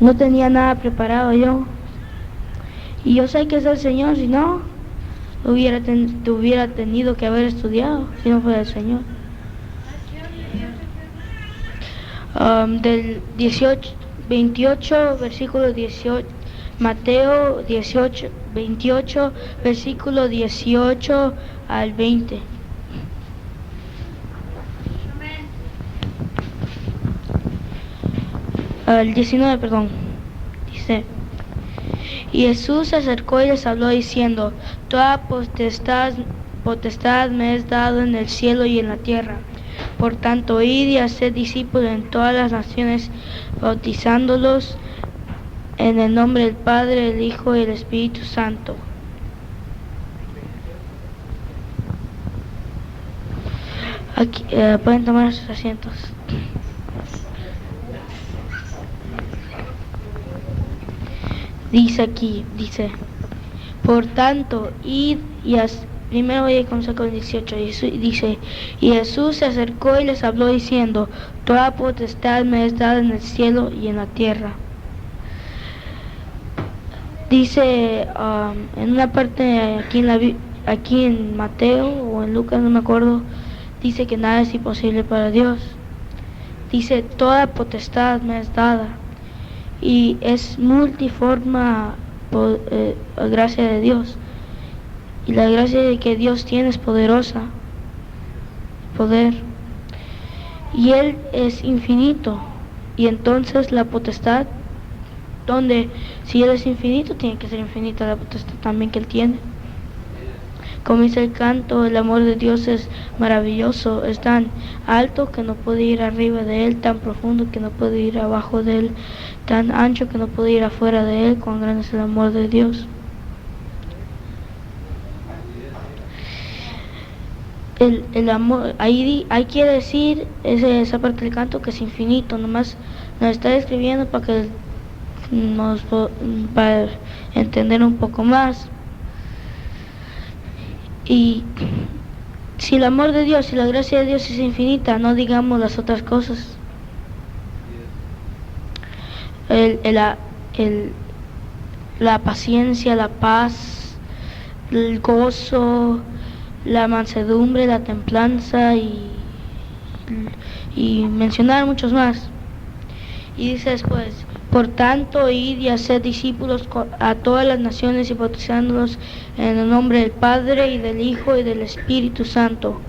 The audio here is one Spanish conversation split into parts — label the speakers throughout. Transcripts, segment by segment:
Speaker 1: no tenía nada preparado yo. Y yo sé que es el Señor, si no, hubiera tenido que haber estudiado, si no fuera el Señor. Del 28, versículo 18, Mateo 18, 28, versículo 18 al 20. El 19, perdón. Dice: y Jesús se acercó y les habló diciendo: toda potestad me es dado en el cielo y en la tierra. Por tanto, id y haced discípulos en todas las naciones, bautizándolos en el nombre del Padre, del Hijo y del Espíritu Santo. Aquí, pueden tomar sus asientos. Dice aquí, por tanto, id y primero voy a comenzar con el 18, dice: y Jesús se acercó y les habló diciendo: toda potestad me es dada en el cielo y en la tierra. Dice en una parte aquí en Mateo o en Lucas, no me acuerdo, dice que nada es imposible para Dios. Dice: toda potestad me es dada. Y es multiforma gracia de Dios. Y la gracia de que Dios tiene es poderosa. Poder. Y Él es infinito. Y entonces la potestad, donde si Él es infinito, tiene que ser infinita la potestad también que Él tiene. Como dice el canto, el amor de Dios es maravilloso, es tan alto que no puede ir arriba de Él, tan profundo que no puede ir abajo de Él, tan ancho que no puede ir afuera de Él. Cuán grande es el amor de Dios. El amor, ahí quiere decir esa parte del canto que es infinito, nomás nos está describiendo para entender un poco más. Y si el amor de Dios y la gracia de Dios es infinita, no digamos las otras cosas. La paciencia, la paz, el gozo, la mansedumbre, la templanza y mencionar muchos más. Y dice después: por tanto, id y haced discípulos a todas las naciones y bautizándolos en el nombre del Padre y del Hijo y del Espíritu Santo.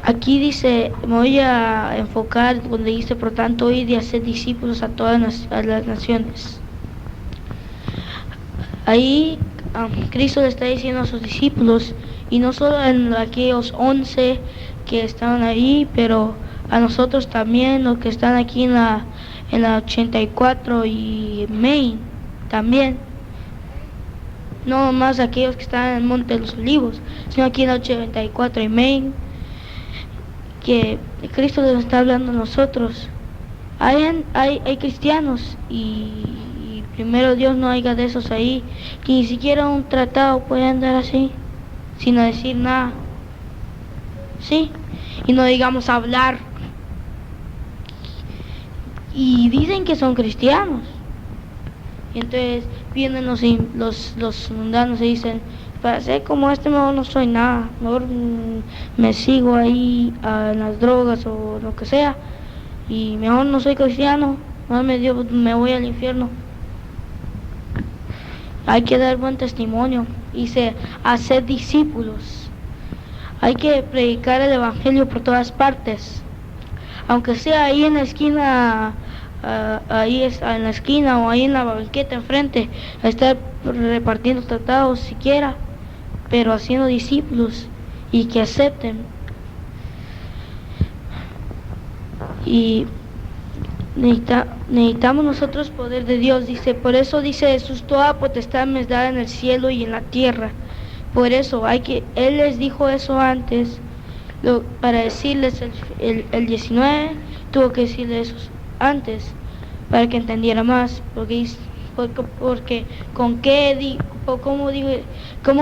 Speaker 1: Aquí dice, me voy a enfocar donde dice: por tanto, id y haced discípulos a todas las naciones. Ahí Cristo le está diciendo a sus discípulos, y no solo a aquellos 11 que estaban ahí, pero a nosotros también, los que están aquí en la 84 y Main también. No más aquellos que están en el Monte de los Olivos, sino aquí en la 84 y Main, que Cristo les está hablando a nosotros. Hay cristianos y primero Dios no haya de esos ahí, que ni siquiera un tratado puede andar así, sin decir nada. ¿Sí? Y no digamos hablar. Y dicen que son cristianos. Y entonces vienen los mundanos y dicen: para ser como mejor no soy nada, mejor me sigo ahí en las drogas o lo que sea, y mejor no soy cristiano, mejor me voy al infierno. Hay que dar buen testimonio. Dice: hacer discípulos. Hay que predicar el evangelio por todas partes, aunque sea ahí en la esquina, en la esquina o ahí en la banqueta enfrente, a estar repartiendo tratados siquiera, pero haciendo discípulos y que acepten. Y necesitamos nosotros poder de Dios. Dice: por eso dice Jesús: toda potestad me es dada en el cielo y en la tierra. Por eso Él les dijo eso antes, para decirles el 19, tuvo que decirles eso antes, para que entendiera más, porque como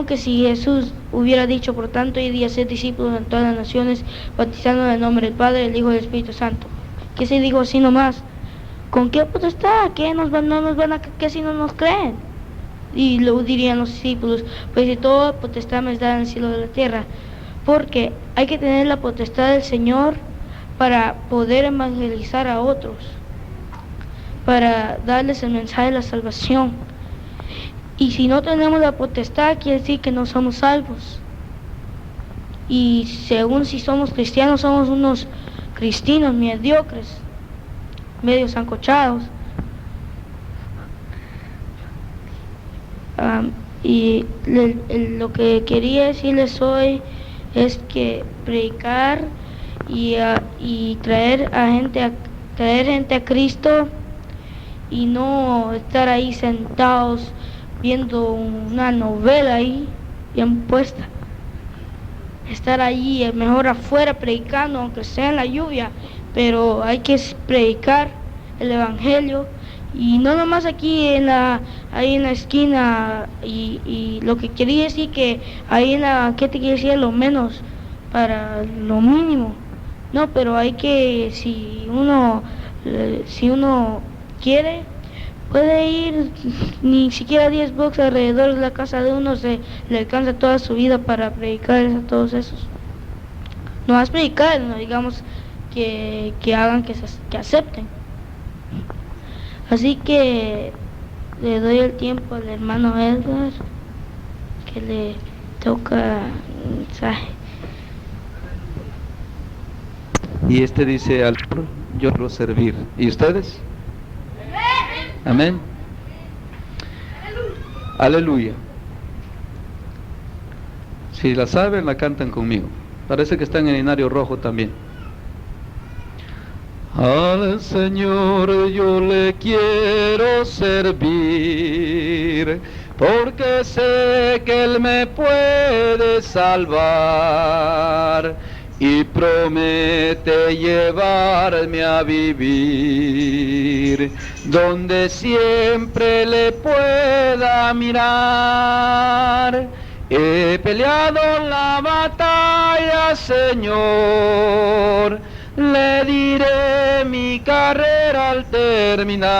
Speaker 1: que si Jesús hubiera dicho: por tanto, id y haced discípulos en todas las naciones, bautizando en el nombre del Padre, del Hijo y del Espíritu Santo, que se dijo así nomás, ¿con qué potestad? ¿Qué nos van, no nos van a, qué si no nos creen? Y luego dirían los discípulos, pues si toda potestad me da en el cielo y la tierra, porque hay que tener la potestad del Señor para poder evangelizar a otros, para darles el mensaje de la salvación. Y si no tenemos la potestad, quiere decir que no somos salvos. Y según si somos cristianos, somos unos cristinos mediocres, medio sancochados. Y lo que quería decirles hoy es que predicar y traer gente a Cristo, y no estar ahí sentados viendo una novela ahí bien puesta. Estar allí, mejor afuera predicando, aunque sea en la lluvia, pero hay que predicar el evangelio, y no nomás aquí ahí en la esquina. Y lo que quería decir que ahí ¿qué te quiere decir? Lo menos para lo mínimo. No, pero hay que, si uno quiere, puede ir ni siquiera 10 blocks alrededor de la casa de uno, le alcanza toda su vida para predicar a todos esos. No más predicar, no digamos que hagan, que acepten. Así que le doy el tiempo al hermano Edgar, que le toca un mensaje.
Speaker 2: Y dice, yo quiero servir. ¿Y ustedes? Amén. Aleluya. Si la saben, la cantan conmigo. Parece que está en el Inario Rojo también. Al Señor yo le quiero servir, porque sé que Él me puede salvar y promete llevarme a vivir donde siempre le pueda mirar. He peleado la batalla, Señor, le diré mi carrera al terminar,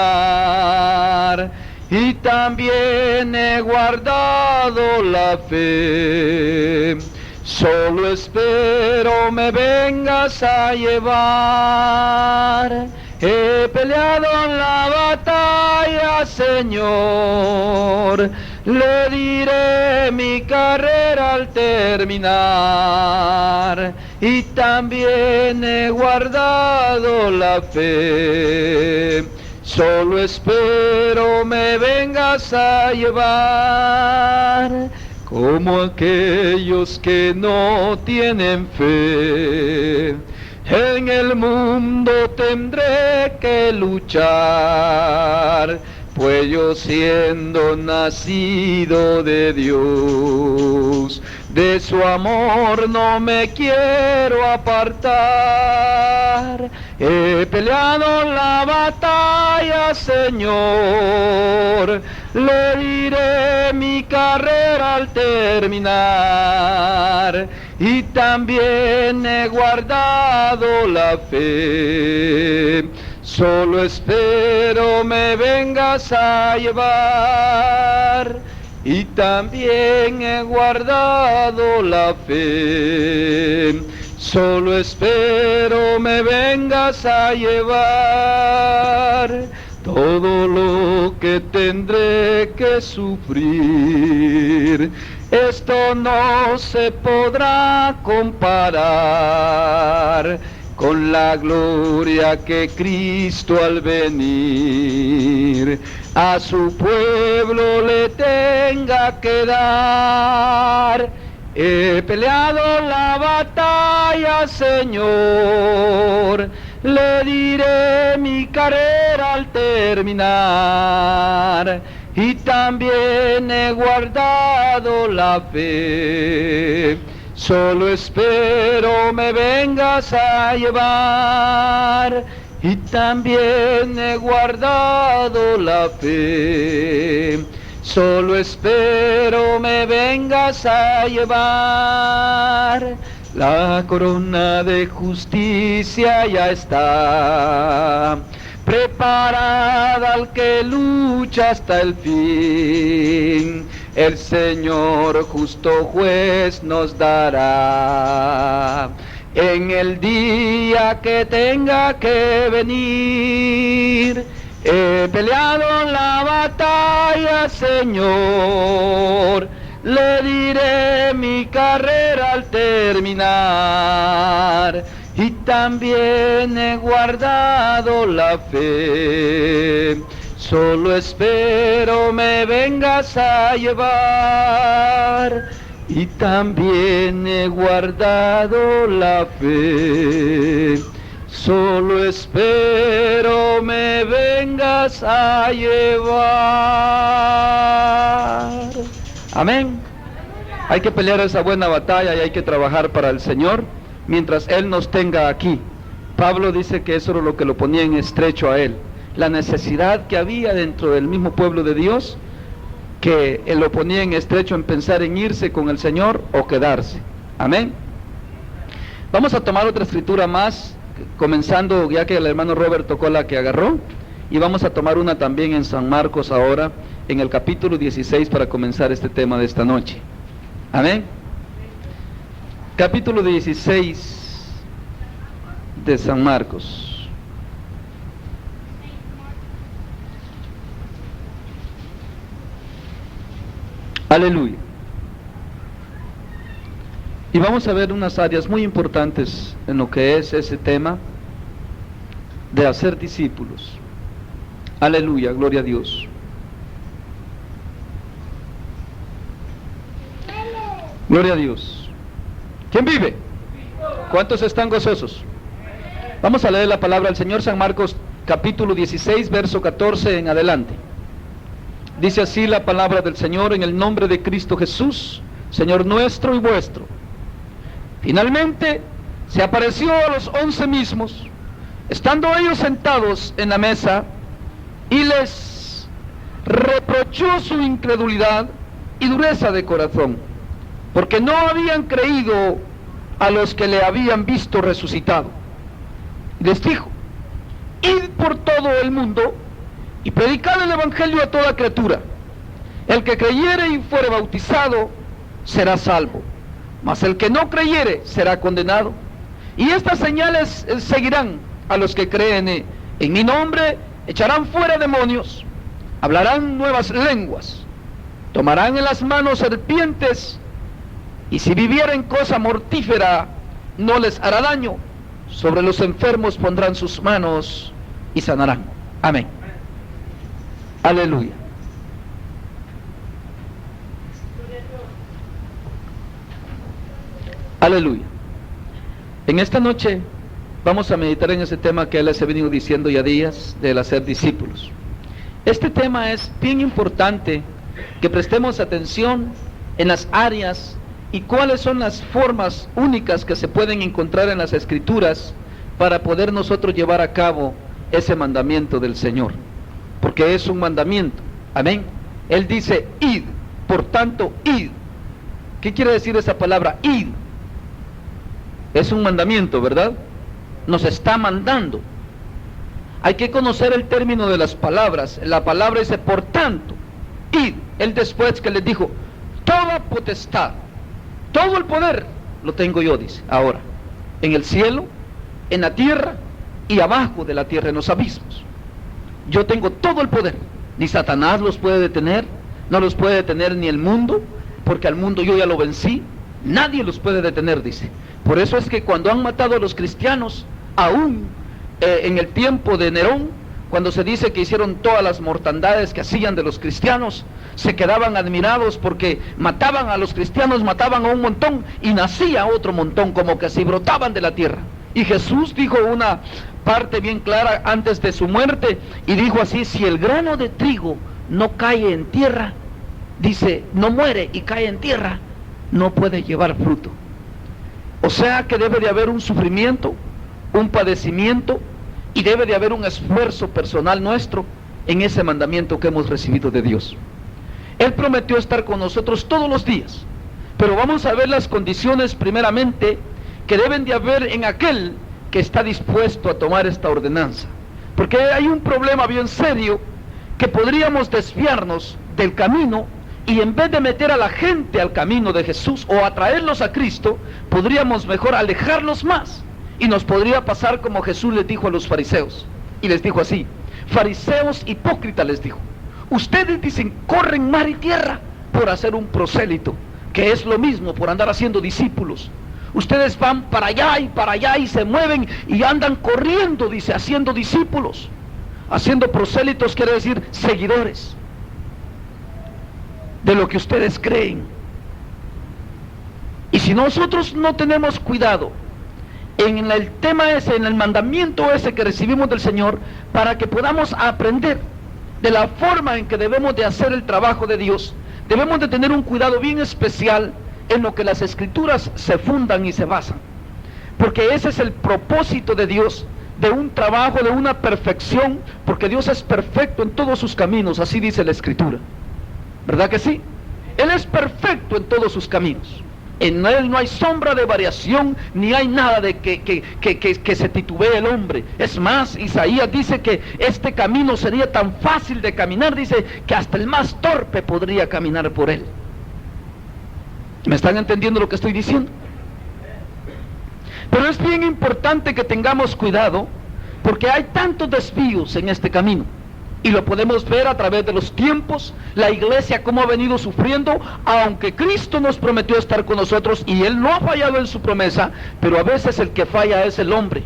Speaker 2: y también he guardado la fe. Solo espero me vengas a llevar. He peleado la batalla, Señor, le diré mi carrera al terminar, y también he guardado la fe. Solo espero me vengas a llevar. Como aquellos que no tienen fe, en el mundo tendré que luchar, pues yo siendo nacido de Dios, de su amor no me quiero apartar. He peleado la batalla, Señor, le diré mi carrera al terminar, y también he guardado la fe. Solo espero me vengas a llevar, y también he guardado la fe. Solo espero me vengas a llevar. Todo lo que tendré que sufrir, esto no se podrá comparar con la gloria que Cristo al venir a su pueblo le tenga que dar. He peleado la batalla, Señor, le diré mi carrera al terminar, y también he guardado la fe. Solo espero me vengas a llevar, y también he guardado la fe. Solo espero me vengas a llevar. La corona de justicia ya está preparada al que lucha hasta el fin. El Señor justo juez nos dará en el día que tenga que venir. He peleado la batalla, Señor, le diré mi carrera al terminar, y también he guardado la fe. Solo espero me vengas a llevar, y también he guardado la fe. Solo espero me vengas a llevar. Amén. Hay que pelear esa buena batalla y hay que trabajar para el Señor mientras Él nos tenga aquí. Pablo dice que eso era lo que lo ponía en estrecho a él, la necesidad que había dentro del mismo pueblo de Dios, que él lo ponía en estrecho en pensar en irse con el Señor o quedarse. Amén. Vamos a tomar otra escritura más, comenzando ya que el hermano Robert tocó la que agarró, y vamos a tomar una también en San Marcos ahora, en el capítulo 16, para comenzar este tema de esta noche. Amén. Capítulo 16 de San Marcos. Aleluya. Y vamos a ver unas áreas muy importantes en lo que es ese tema de hacer discípulos. Aleluya, gloria a Dios. Gloria a Dios. ¿Quién vive? ¿Cuántos están gozosos? Vamos a leer la palabra del Señor, San Marcos capítulo 16, verso 14 en adelante. Dice así la palabra del Señor: en el nombre de Cristo Jesús, Señor nuestro y vuestro. Finalmente se apareció a los 11 mismos, estando ellos sentados en la mesa, y les reprochó su incredulidad y dureza de corazón, porque no habían creído a los que le habían visto resucitado. Y les dijo: id por todo el mundo y predicad el evangelio a toda criatura. El que creyere y fuere bautizado será salvo, mas el que no creyere será condenado. Y estas señales seguirán a los que creen en mi nombre: echarán fuera demonios, hablarán nuevas lenguas, tomarán en las manos serpientes, y si vivieren cosa mortífera no les hará daño. Sobre los enfermos pondrán sus manos y sanarán. Amén. Aleluya. Aleluya. En esta noche vamos a meditar en ese tema que les he venido diciendo ya días, del hacer discípulos. Este tema es bien importante que prestemos atención en las áreas y cuáles son las formas únicas que se pueden encontrar en las Escrituras para poder nosotros llevar a cabo ese mandamiento del Señor, porque es un mandamiento. Amén. Él dice: id, por tanto, id. ¿Qué quiere decir esa palabra, id? Es un mandamiento, ¿verdad? Nos está mandando. Hay que conocer el término de las palabras. La palabra dice: por tanto, id. Él, después que les dijo: toda potestad, todo el poder lo tengo yo, dice, ahora, en el cielo, en la tierra y abajo de la tierra, en los abismos. Yo tengo todo el poder. Ni Satanás los puede detener, no los puede detener ni el mundo, porque al mundo yo ya lo vencí. Nadie los puede detener, dice. Por eso es que cuando han matado a los cristianos, aún en el tiempo de Nerón, cuando se dice que hicieron todas las mortandades que hacían de los cristianos, se quedaban admirados porque mataban a los cristianos, mataban a un montón y nacía otro montón, como que si brotaban de la tierra. Y Jesús dijo una parte bien clara antes de su muerte, y dijo así: si el grano de trigo no cae en tierra, dice, no muere y cae en tierra, no puede llevar fruto. O sea que debe de haber un sufrimiento, un padecimiento, y debe de haber un esfuerzo personal nuestro en ese mandamiento que hemos recibido de Dios. Él prometió estar con nosotros todos los días, pero vamos a ver las condiciones primeramente que deben de haber en aquel que está dispuesto a tomar esta ordenanza, Porque hay un problema bien serio que podríamos desviarnos del camino y en vez de meter a la gente al camino de Jesús o atraerlos a Cristo, podríamos mejor alejarlos más. Y nos podría pasar como Jesús les dijo a los fariseos. Y les dijo así: fariseos hipócritas, les dijo, ustedes dicen corren mar y tierra por hacer un prosélito, que es lo mismo, por andar haciendo discípulos. Ustedes van para allá y se mueven y andan corriendo, dice, haciendo discípulos. Haciendo prosélitos quiere decir seguidores de lo que ustedes creen. Y si nosotros no tenemos cuidado en el tema ese, en el mandamiento ese que recibimos del Señor, para que podamos aprender de la forma en que debemos de hacer el trabajo de Dios, debemos de tener un cuidado bien especial en lo que las Escrituras se fundan y se basan, porque ese es el propósito de Dios, de un trabajo, de una perfección, porque Dios es perfecto en todos sus caminos, así dice la Escritura, ¿verdad que sí? Él es perfecto en todos sus caminos, en Él no hay sombra de variación, ni hay nada de que se titubee el hombre. Es más, Isaías dice que este camino sería tan fácil de caminar, dice, que hasta el más torpe podría caminar por él. ¿Me están entendiendo lo que estoy diciendo? Pero es bien importante que tengamos cuidado, porque hay tantos desvíos en este camino, y lo podemos ver a través de los tiempos, la iglesia cómo ha venido sufriendo, aunque Cristo nos prometió estar con nosotros, y Él no ha fallado en su promesa, pero a veces el que falla es el hombre,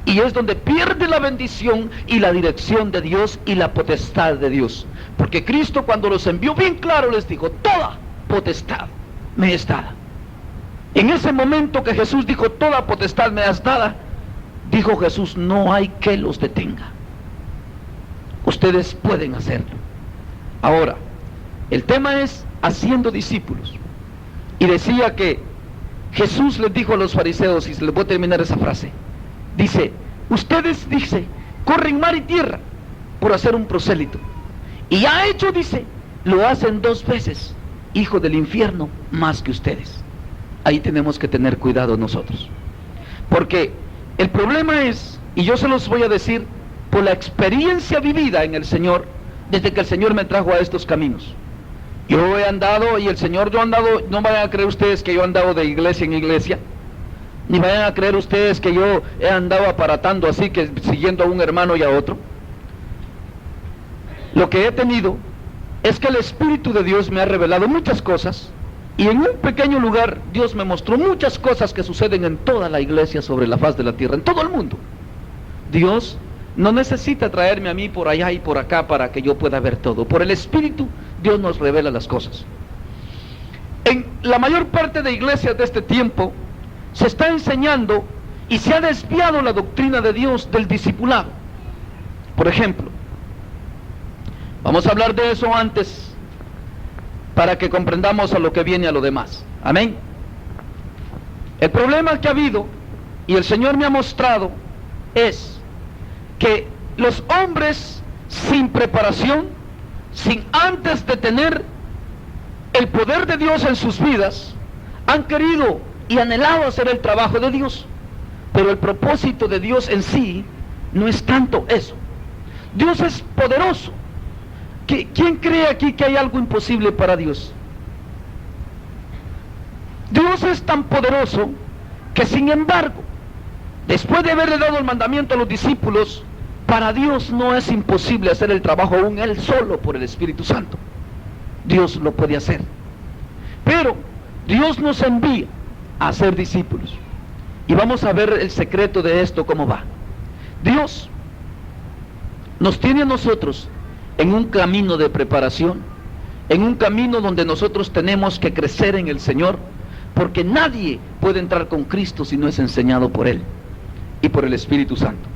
Speaker 2: y es donde pierde la bendición y la dirección de Dios y la potestad de Dios, porque Cristo cuando los envió bien claro les dijo, toda potestad me es dada. En ese momento que Jesús dijo, toda potestad me es dada, dijo Jesús, no hay que los detenga. Ustedes pueden hacerlo. Ahora, el tema es haciendo discípulos. Y decía que Jesús les dijo a los fariseos, y se les voy a terminar esa frase, dice, ustedes, dice, corren mar y tierra por hacer un prosélito. Y ya hecho, dice, lo hacen 2 veces, hijo del infierno, más que ustedes. Ahí tenemos que tener cuidado nosotros. Porque el problema es, y yo se los voy a decir, por la experiencia vivida en el Señor, desde que el Señor me trajo a estos caminos. Yo he andado, y el Señor, yo he andado, no vayan a creer ustedes que yo he andado de iglesia en iglesia, ni vayan a creer ustedes que yo he andado aparatando así, que siguiendo a un hermano y a otro. Lo que he tenido es que el Espíritu de Dios me ha revelado muchas cosas, y en un pequeño lugar Dios me mostró muchas cosas que suceden en toda la iglesia sobre la faz de la tierra, en todo el mundo. Dios no necesita traerme a mí por allá y por acá para que yo pueda ver todo. Por el Espíritu, Dios nos revela las cosas. En la mayor parte de iglesias de este tiempo, se está enseñando y se ha desviado la doctrina de Dios del discipulado. Por ejemplo, vamos a hablar de eso antes, para que comprendamos a lo que viene a lo demás. Amén. El problema que ha habido, y el Señor me ha mostrado, es que los hombres sin preparación, sin antes de tener el poder de Dios en sus vidas, han querido y anhelado hacer el trabajo de Dios, pero el propósito de Dios en sí no es tanto eso. Dios es poderoso. ¿Quién cree aquí que hay algo imposible para Dios? Dios es tan poderoso que, sin embargo, después de haberle dado el mandamiento a los discípulos, para Dios no es imposible hacer el trabajo aún Él solo por el Espíritu Santo. Dios lo puede hacer. Pero Dios nos envía a ser discípulos. Y vamos a ver el secreto de esto, cómo va. Dios nos tiene a nosotros en un camino de preparación, en un camino donde nosotros tenemos que crecer en el Señor, porque nadie puede entrar con Cristo si no es enseñado por Él y por el Espíritu Santo.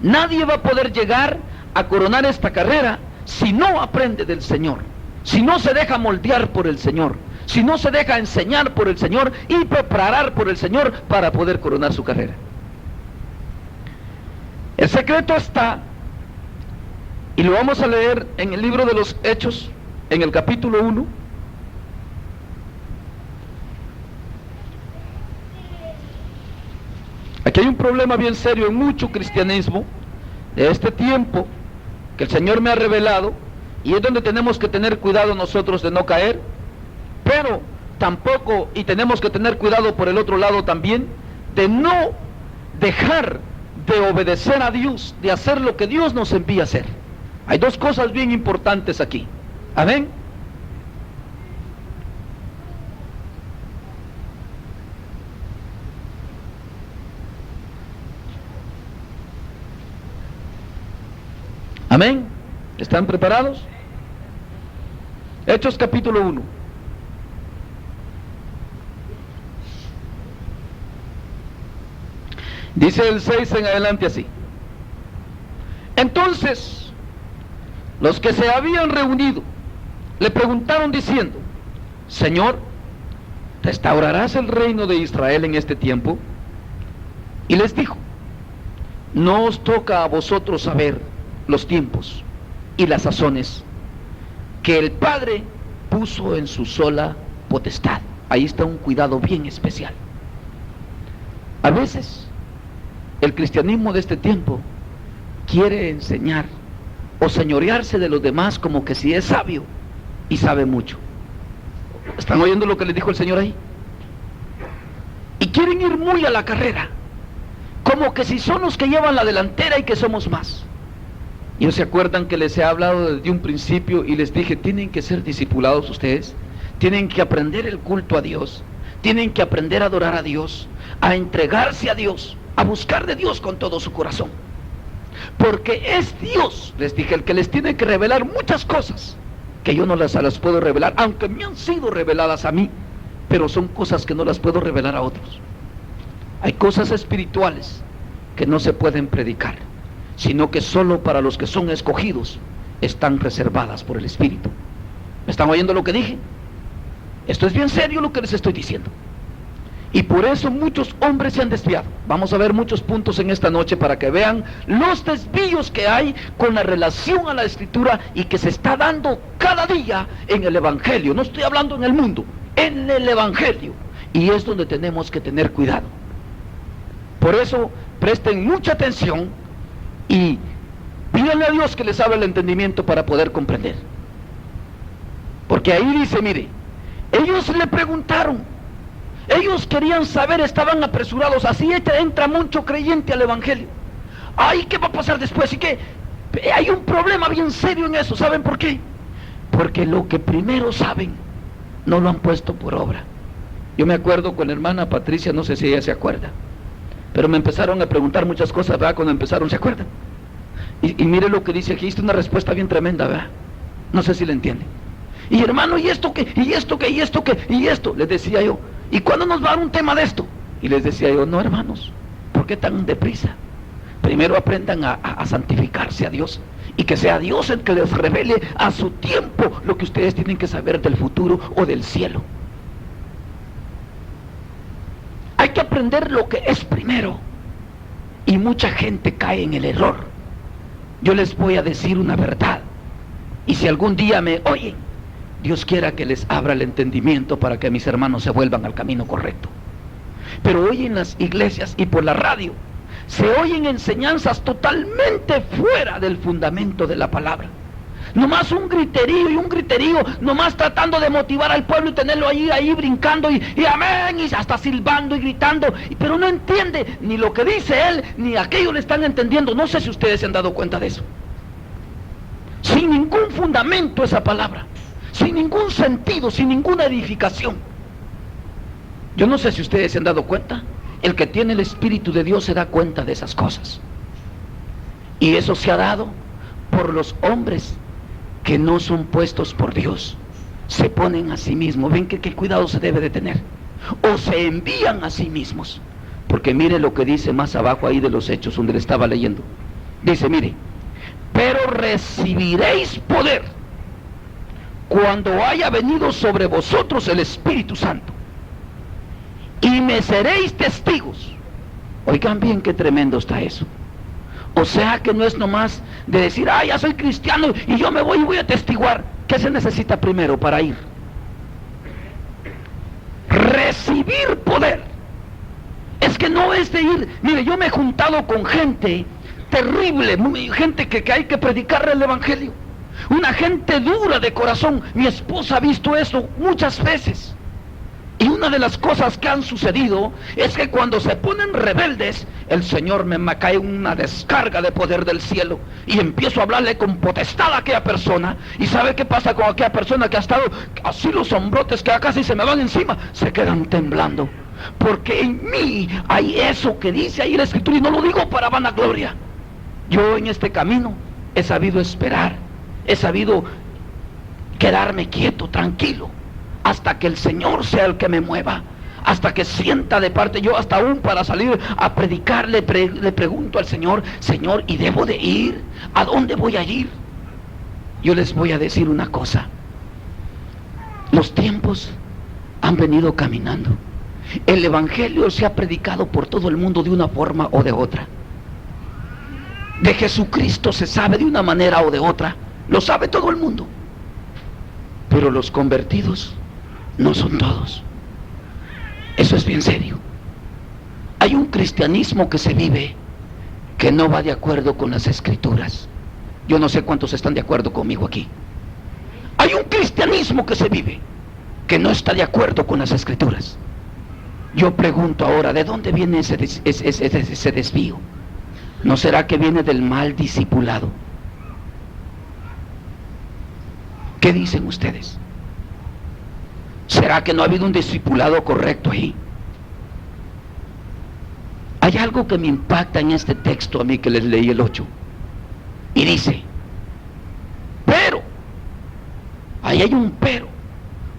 Speaker 2: Nadie va a poder llegar a coronar esta carrera si no aprende del Señor, si no se deja moldear por el Señor, si no se deja enseñar por el Señor y preparar por el Señor para poder coronar su carrera. El secreto está, y lo vamos a leer en el libro de los Hechos, en el capítulo 1. Aquí hay un problema bien serio en mucho cristianismo, de este tiempo que el Señor me ha revelado, y es donde tenemos que tener cuidado nosotros de no caer, pero tampoco, y tenemos que tener cuidado por el otro lado también, de no dejar de obedecer a Dios, de hacer lo que Dios nos envía a hacer. Hay dos cosas bien importantes aquí. Amén. Amén. ¿Están preparados? Hechos capítulo 1. Dice el 6 en adelante así. Entonces, los que se habían reunido le preguntaron diciendo: Señor, ¿restaurarás el reino de Israel en este tiempo? Y les dijo: no os toca a vosotros saber los tiempos y las sazones que el Padre puso en su sola potestad. Ahí está un cuidado bien especial. A veces el cristianismo de este tiempo quiere enseñar o señorearse de los demás como que si es sabio y sabe mucho. ¿Están oyendo lo que les dijo el Señor ahí? Y quieren ir muy a la carrera, como que si son los que llevan la delantera y que somos más. ¿Y no se acuerdan que les he hablado desde un principio y les dije: tienen que ser discipulados ustedes, tienen que aprender el culto a Dios, tienen que aprender a adorar a Dios, a entregarse a Dios, a buscar de Dios con todo su corazón? Porque es Dios, les dije, el que les tiene que revelar muchas cosas que yo no las puedo revelar, aunque me han sido reveladas a mí, pero son cosas que no las puedo revelar a otros. Hay cosas espirituales que no se pueden predicar, sino que solo para los que son escogidos están reservadas por el Espíritu. ¿Me están oyendo lo que dije? Esto es bien serio lo que les estoy diciendo. Y por eso muchos hombres se han desviado. Vamos a ver muchos puntos en esta noche para que vean los desvíos que hay con la relación a la Escritura y que se está dando cada día en el Evangelio. No estoy hablando en el mundo, en el Evangelio. Y es donde tenemos que tener cuidado. Por eso presten mucha atención y pídanle a Dios que les abra el entendimiento para poder comprender. Porque ahí dice, mire, ellos le preguntaron, ellos querían saber, estaban apresurados. Así entra mucho creyente al Evangelio. Ay, ¿qué va a pasar después? Y que hay un problema bien serio en eso. ¿Saben por qué? Porque lo que primero saben no lo han puesto por obra. Yo me acuerdo con la hermana Patricia, no sé si ella se acuerda, pero me empezaron a preguntar muchas cosas, ¿verdad? Cuando empezaron, ¿se acuerdan? Y mire lo que dice aquí, es una respuesta bien tremenda, ¿verdad? No sé si le entienden. Y hermano, ¿y esto qué? ¿Y esto qué? ¿Y esto qué? ¿Y esto? Les decía yo, ¿y cuándo nos va a dar un tema de esto? Y les decía yo, no hermanos, ¿por qué tan deprisa? Primero aprendan a santificarse a Dios, y que sea Dios el que les revele a su tiempo lo que ustedes tienen que saber del futuro o del cielo. Hay que aprender lo que es primero, y mucha gente cae en el error. Yo les voy a decir una verdad, y si algún día me oyen, Dios quiera que les abra el entendimiento para que mis hermanos se vuelvan al camino correcto. Pero hoy en las iglesias y por la radio se oyen enseñanzas totalmente fuera del fundamento de la palabra. Nomás un griterío y un griterío, nomás tratando de motivar al pueblo y tenerlo ahí brincando y amén, y hasta silbando y gritando, pero no entiende ni lo que dice él, ni aquellos le están entendiendo. No sé si ustedes se han dado cuenta de eso. Sin ningún fundamento esa palabra, sin ningún sentido, sin ninguna edificación. Yo no sé si ustedes se han dado cuenta. El que tiene el Espíritu de Dios se da cuenta de esas cosas. Y eso se ha dado por los hombres que no son puestos por Dios. Se ponen a sí mismos. Ven que qué cuidado se debe de tener. O se envían a sí mismos. Porque mire lo que dice más abajo ahí de los Hechos, donde le estaba leyendo. Dice, mire, pero recibiréis poder cuando haya venido sobre vosotros el Espíritu Santo, y me seréis testigos. Oigan bien qué tremendo está eso. O sea que no es nomás de decir, ya soy cristiano y yo me voy y voy a testiguar. ¿Qué se necesita primero para ir? Recibir poder. Es que no es de ir. Mire, yo me he juntado con gente terrible, gente que hay que predicarle el evangelio. Una gente dura de corazón. Mi esposa ha visto eso muchas veces. Y una de las cosas que han sucedido es que cuando se ponen rebeldes, el Señor me cae una descarga de poder del cielo y empiezo a hablarle con potestad a aquella persona. ¿Y sabe qué pasa con aquella persona que ha estado así, los hombrotes que casi se me van encima? Se quedan temblando, porque en mí hay eso que dice ahí la Escritura, y no lo digo para vanagloria. Yo en este camino he sabido esperar, he sabido quedarme quieto, tranquilo, hasta que el Señor sea el que me mueva, hasta que sienta de parte. Yo hasta aún para salir a predicar le pregunto al Señor: Señor, ¿y debo de ir? ¿A dónde voy a ir? Yo les voy a decir una cosa: los tiempos han venido caminando. El evangelio se ha predicado por todo el mundo de una forma o de otra. De Jesucristo se sabe de una manera o de otra, lo sabe todo el mundo, pero los convertidos no son todos. Eso es bien serio. Hay un cristianismo que se vive que no va de acuerdo con las Escrituras. Yo no sé cuántos están de acuerdo conmigo aquí. Hay un cristianismo que se vive que no está de acuerdo con las Escrituras. Yo pregunto ahora, ¿de dónde viene ese desvío? ¿No será que viene del mal discipulado? ¿Qué dicen ustedes? ¿Será que no ha habido un discipulado correcto ahí? Hay algo que me impacta en este texto a mí, que les leí el 8. Y dice: pero, ahí hay un pero.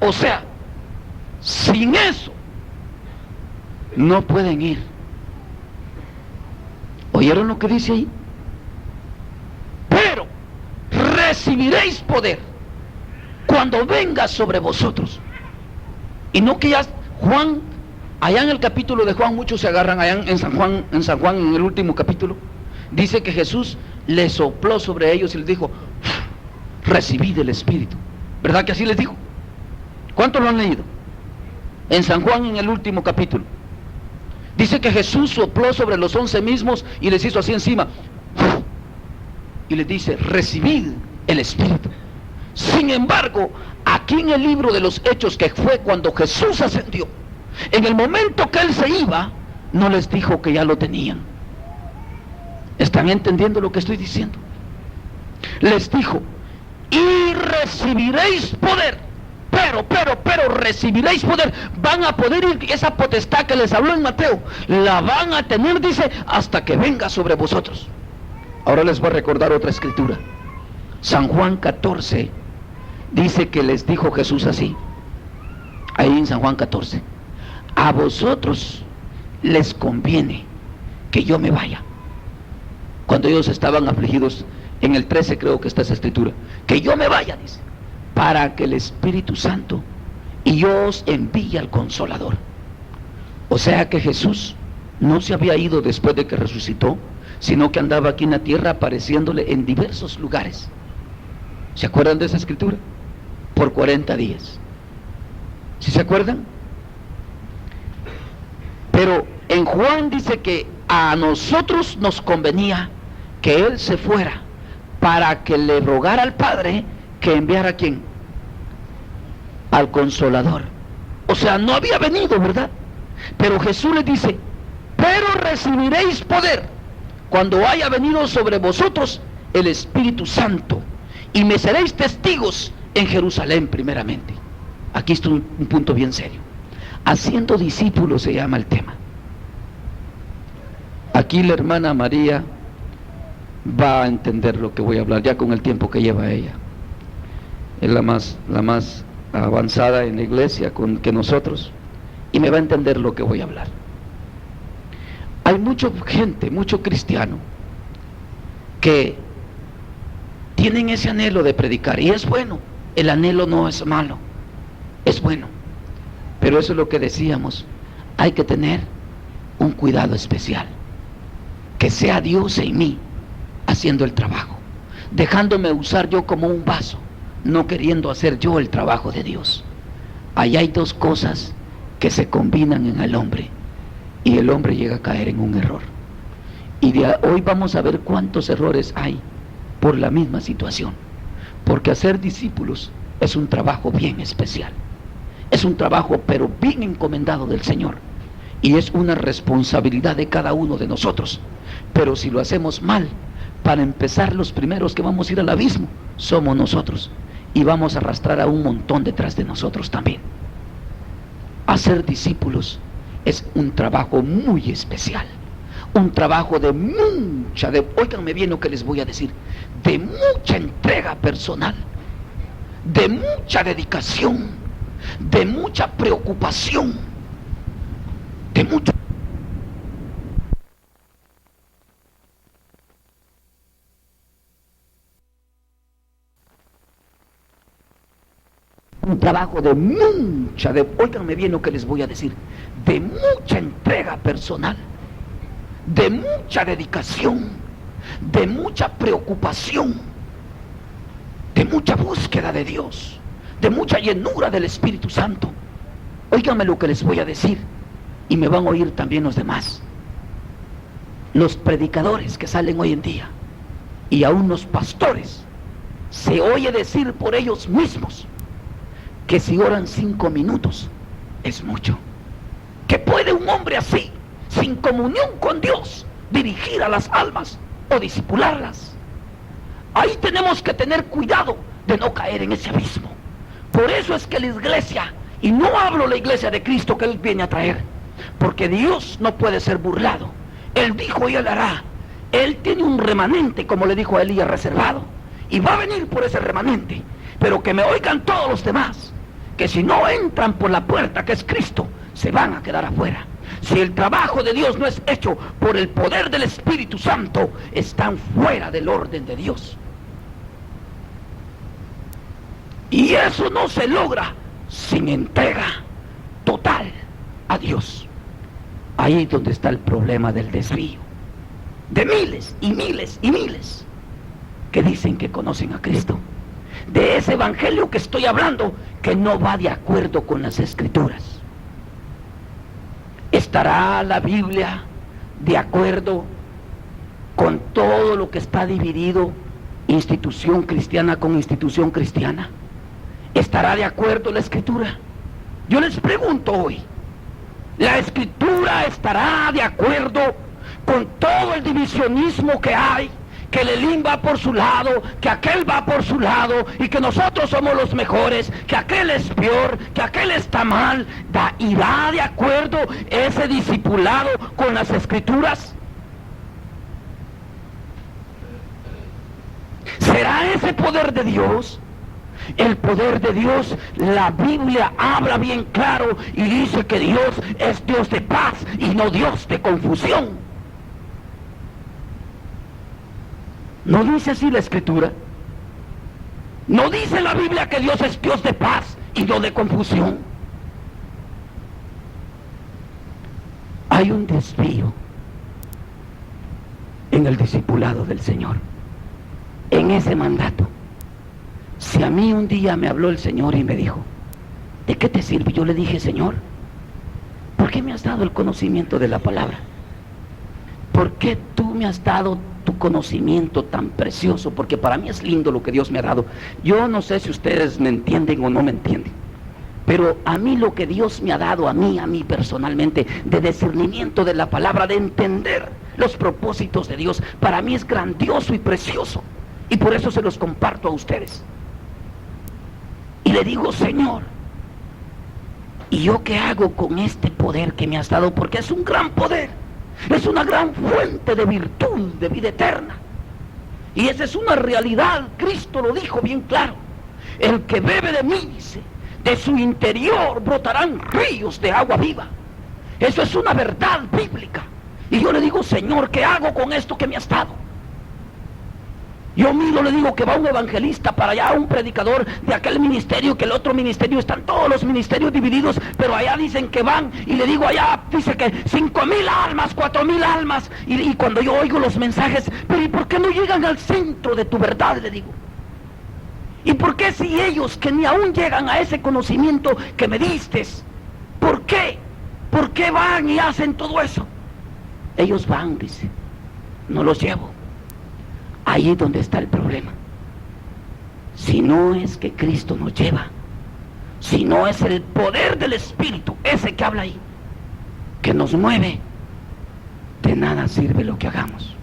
Speaker 2: O sea, sin eso no pueden ir. ¿Oyeron lo que dice ahí? Pero recibiréis poder cuando venga sobre vosotros. Y no que ya Juan, allá en el capítulo de Juan, muchos se agarran allá en San Juan, en el último capítulo, dice que Jesús les sopló sobre ellos y les dijo: recibid el Espíritu. ¿Verdad que así les dijo? ¿Cuántos lo han leído? En San Juan, en el último capítulo, dice que Jesús sopló sobre los 11 mismos y les hizo así encima, y les dice: recibid el Espíritu. Sin embargo, aquí en el libro de los Hechos, que fue cuando Jesús ascendió, en el momento que Él se iba, no les dijo que ya lo tenían. ¿Están entendiendo lo que estoy diciendo? Les dijo: y recibiréis poder. Pero recibiréis poder. Van a poder ir, esa potestad que les habló en Mateo, la van a tener, dice, hasta que venga sobre vosotros. Ahora les voy a recordar otra escritura. San Juan 14 dice que les dijo Jesús así, ahí en San Juan 14: a vosotros les conviene que yo me vaya. Cuando ellos estaban afligidos, en el 13 creo que está esa escritura, que yo me vaya, dice, para que el Espíritu Santo y yo os envíe al Consolador. O sea que Jesús no se había ido después de que resucitó, sino que andaba aquí en la tierra apareciéndole en diversos lugares. ¿Se acuerdan de esa escritura? Por 40 días. ¿Sí se acuerdan? Pero en Juan dice que a nosotros nos convenía que Él se fuera para que le rogara al Padre que enviara ¿a quién? Al Consolador. O sea, no había venido, ¿verdad? Pero Jesús les dice: pero recibiréis poder cuando haya venido sobre vosotros el Espíritu Santo, y me seréis testigos en Jerusalén primeramente. Aquí está un punto bien serio. Haciendo discípulos se llama el tema. Aquí la hermana María va a entender lo que voy a hablar, ya con el tiempo que lleva ella. Es la más avanzada en la iglesia que nosotros, y me va a entender lo que voy a hablar. Hay mucha gente, mucho cristiano, que tienen ese anhelo de predicar, y es bueno. El anhelo no es malo, es bueno. Pero eso es lo que decíamos: hay que tener un cuidado especial, que sea Dios en mí haciendo el trabajo, dejándome usar yo como un vaso, no queriendo hacer yo el trabajo de Dios. Ahí hay dos cosas que se combinan en el hombre, y el hombre llega a caer en un error. Y hoy vamos a ver cuántos errores hay por la misma situación. Porque hacer discípulos es un trabajo bien especial. Es un trabajo pero bien encomendado del Señor. Y es una responsabilidad de cada uno de nosotros. Pero si lo hacemos mal, para empezar, los primeros que vamos a ir al abismo somos nosotros. Y vamos a arrastrar a un montón detrás de nosotros también. Hacer discípulos es un trabajo muy especial. Un trabajo de óiganme bien lo que les voy a decir, de mucha entrega personal, de mucha dedicación, de mucha preocupación, de mucho... Un trabajo de óiganme bien lo que les voy a decir, de mucha entrega personal, de mucha dedicación, de mucha preocupación, de mucha búsqueda de Dios, de mucha llenura del Espíritu Santo. Óiganme lo que les voy a decir, y me van a oír también los demás. Los predicadores que salen hoy en día, y aún los pastores, se oye decir por ellos mismos que si oran 5 minutos es mucho. ¿Que puede un hombre así, sin comunión con Dios, dirigir a las almas o discipularlas? Ahí tenemos que tener cuidado de no caer en ese abismo. Por eso es que la iglesia, y no hablo la iglesia de Cristo que Él viene a traer, porque Dios no puede ser burlado. Él dijo y Él hará. Él tiene un remanente, como le dijo a Elías, reservado, y va a venir por ese remanente. Pero que me oigan todos los demás, que si no entran por la puerta que es Cristo, se van a quedar afuera. Si el trabajo de Dios no es hecho por el poder del Espíritu Santo, están fuera del orden de Dios. Y eso no se logra sin entrega total a Dios. Ahí es donde está el problema del desvío de miles y miles y miles que dicen que conocen a Cristo, de ese evangelio que estoy hablando, que no va de acuerdo con las Escrituras. ¿Estará la Biblia de acuerdo con todo lo que está dividido institución cristiana con institución cristiana? ¿Estará de acuerdo la Escritura? Yo les pregunto hoy, ¿la Escritura estará de acuerdo con todo el divisionismo que hay? Que el Elín va por su lado, que aquel va por su lado, y que nosotros somos los mejores, que aquel es peor, que aquel está mal. ¿Irá de acuerdo ese discipulado con las Escrituras? ¿Será ese poder de Dios? El poder de Dios, la Biblia habla bien claro y dice que Dios es Dios de paz y no Dios de confusión. ¿No dice así la Escritura? ¿No dice la Biblia que Dios es Dios de paz y no de confusión? Hay un desvío en el discipulado del Señor, en ese mandato. Si a mí un día me habló el Señor y me dijo, ¿de qué te sirve? Yo le dije, Señor, ¿por qué me has dado el conocimiento de la palabra? ¿Por qué tú me has dado tu conocimiento tan precioso? Porque para mí es lindo lo que Dios me ha dado. Yo no sé si ustedes me entienden o no me entienden, pero a mí lo que Dios me ha dado, a mí personalmente, de discernimiento de la palabra, de entender los propósitos de Dios, para mí es grandioso y precioso, y por eso se los comparto a ustedes. Y le digo, Señor, ¿y yo qué hago con este poder que me has dado? Porque es un gran poder, es una gran fuente de virtud, de vida eterna. Y esa es una realidad, Cristo lo dijo bien claro. El que bebe de mí, dice, de su interior brotarán ríos de agua viva. Eso es una verdad bíblica. Y yo le digo, Señor, ¿qué hago con esto que me has dado? Yo miro, le digo que va un evangelista para allá, un predicador de aquel ministerio, que el otro ministerio, están todos los ministerios divididos, pero allá dicen que van, y le digo, allá dice que 5,000 almas, 4,000 almas, y cuando yo oigo los mensajes, pero ¿y por qué no llegan al centro de tu verdad? Le digo, ¿y por qué si ellos que ni aún llegan a ese conocimiento que me diste, ¿por qué? ¿Por qué van y hacen todo eso? Ellos van, dice,
Speaker 3: no los llevo. Ahí es donde está el problema. Si no es que Cristo nos lleva, si no es el poder del Espíritu, ese que habla ahí, que nos mueve, de nada sirve lo que hagamos.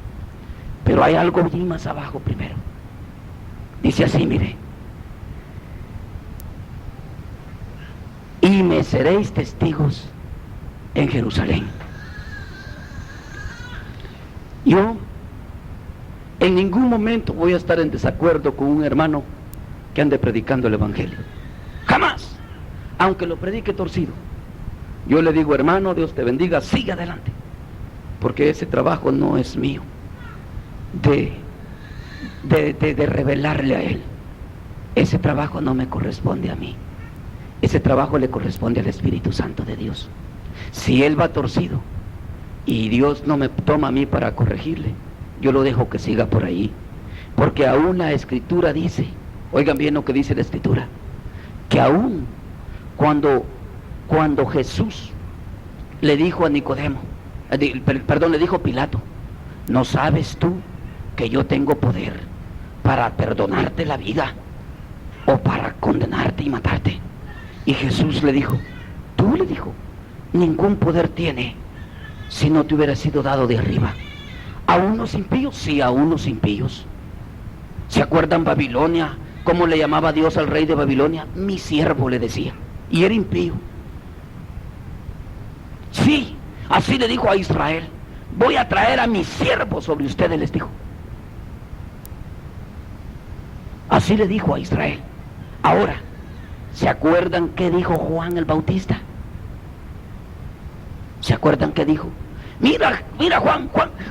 Speaker 3: Pero hay algo bien más abajo primero. Dice así, mire: y me seréis testigos en Jerusalén. Yo en ningún momento voy a estar en desacuerdo con un hermano que ande predicando el Evangelio. Jamás. Aunque lo predique torcido. Yo le digo: hermano, Dios te bendiga, sigue adelante. Porque ese trabajo no es mío. De revelarle a Él. Ese trabajo no me corresponde a mí. Ese trabajo le corresponde al Espíritu Santo de Dios. Si Él va torcido y Dios no me toma a mí para corregirle, yo lo dejo que siga por ahí. Porque aún la Escritura dice, oigan bien lo que dice la Escritura, que aún cuando Jesús le dijo a Nicodemo, le dijo a Pilato: ¿no sabes tú que yo tengo poder para perdonarte la vida o para condenarte y matarte? Y Jesús le dijo: tú, le dijo, ningún poder tiene si no te hubiera sido dado de arriba. ¿A unos impíos? Sí, a unos impíos. ¿Se acuerdan Babilonia? ¿Cómo le llamaba Dios al rey de Babilonia? Mi siervo, le decía. Y era impío. Sí, así le dijo a Israel: voy a traer a mi siervo sobre ustedes, les dijo. Así le dijo a Israel. Ahora, ¿se acuerdan qué dijo Juan el Bautista? ¿Se acuerdan qué dijo? Mira Juan,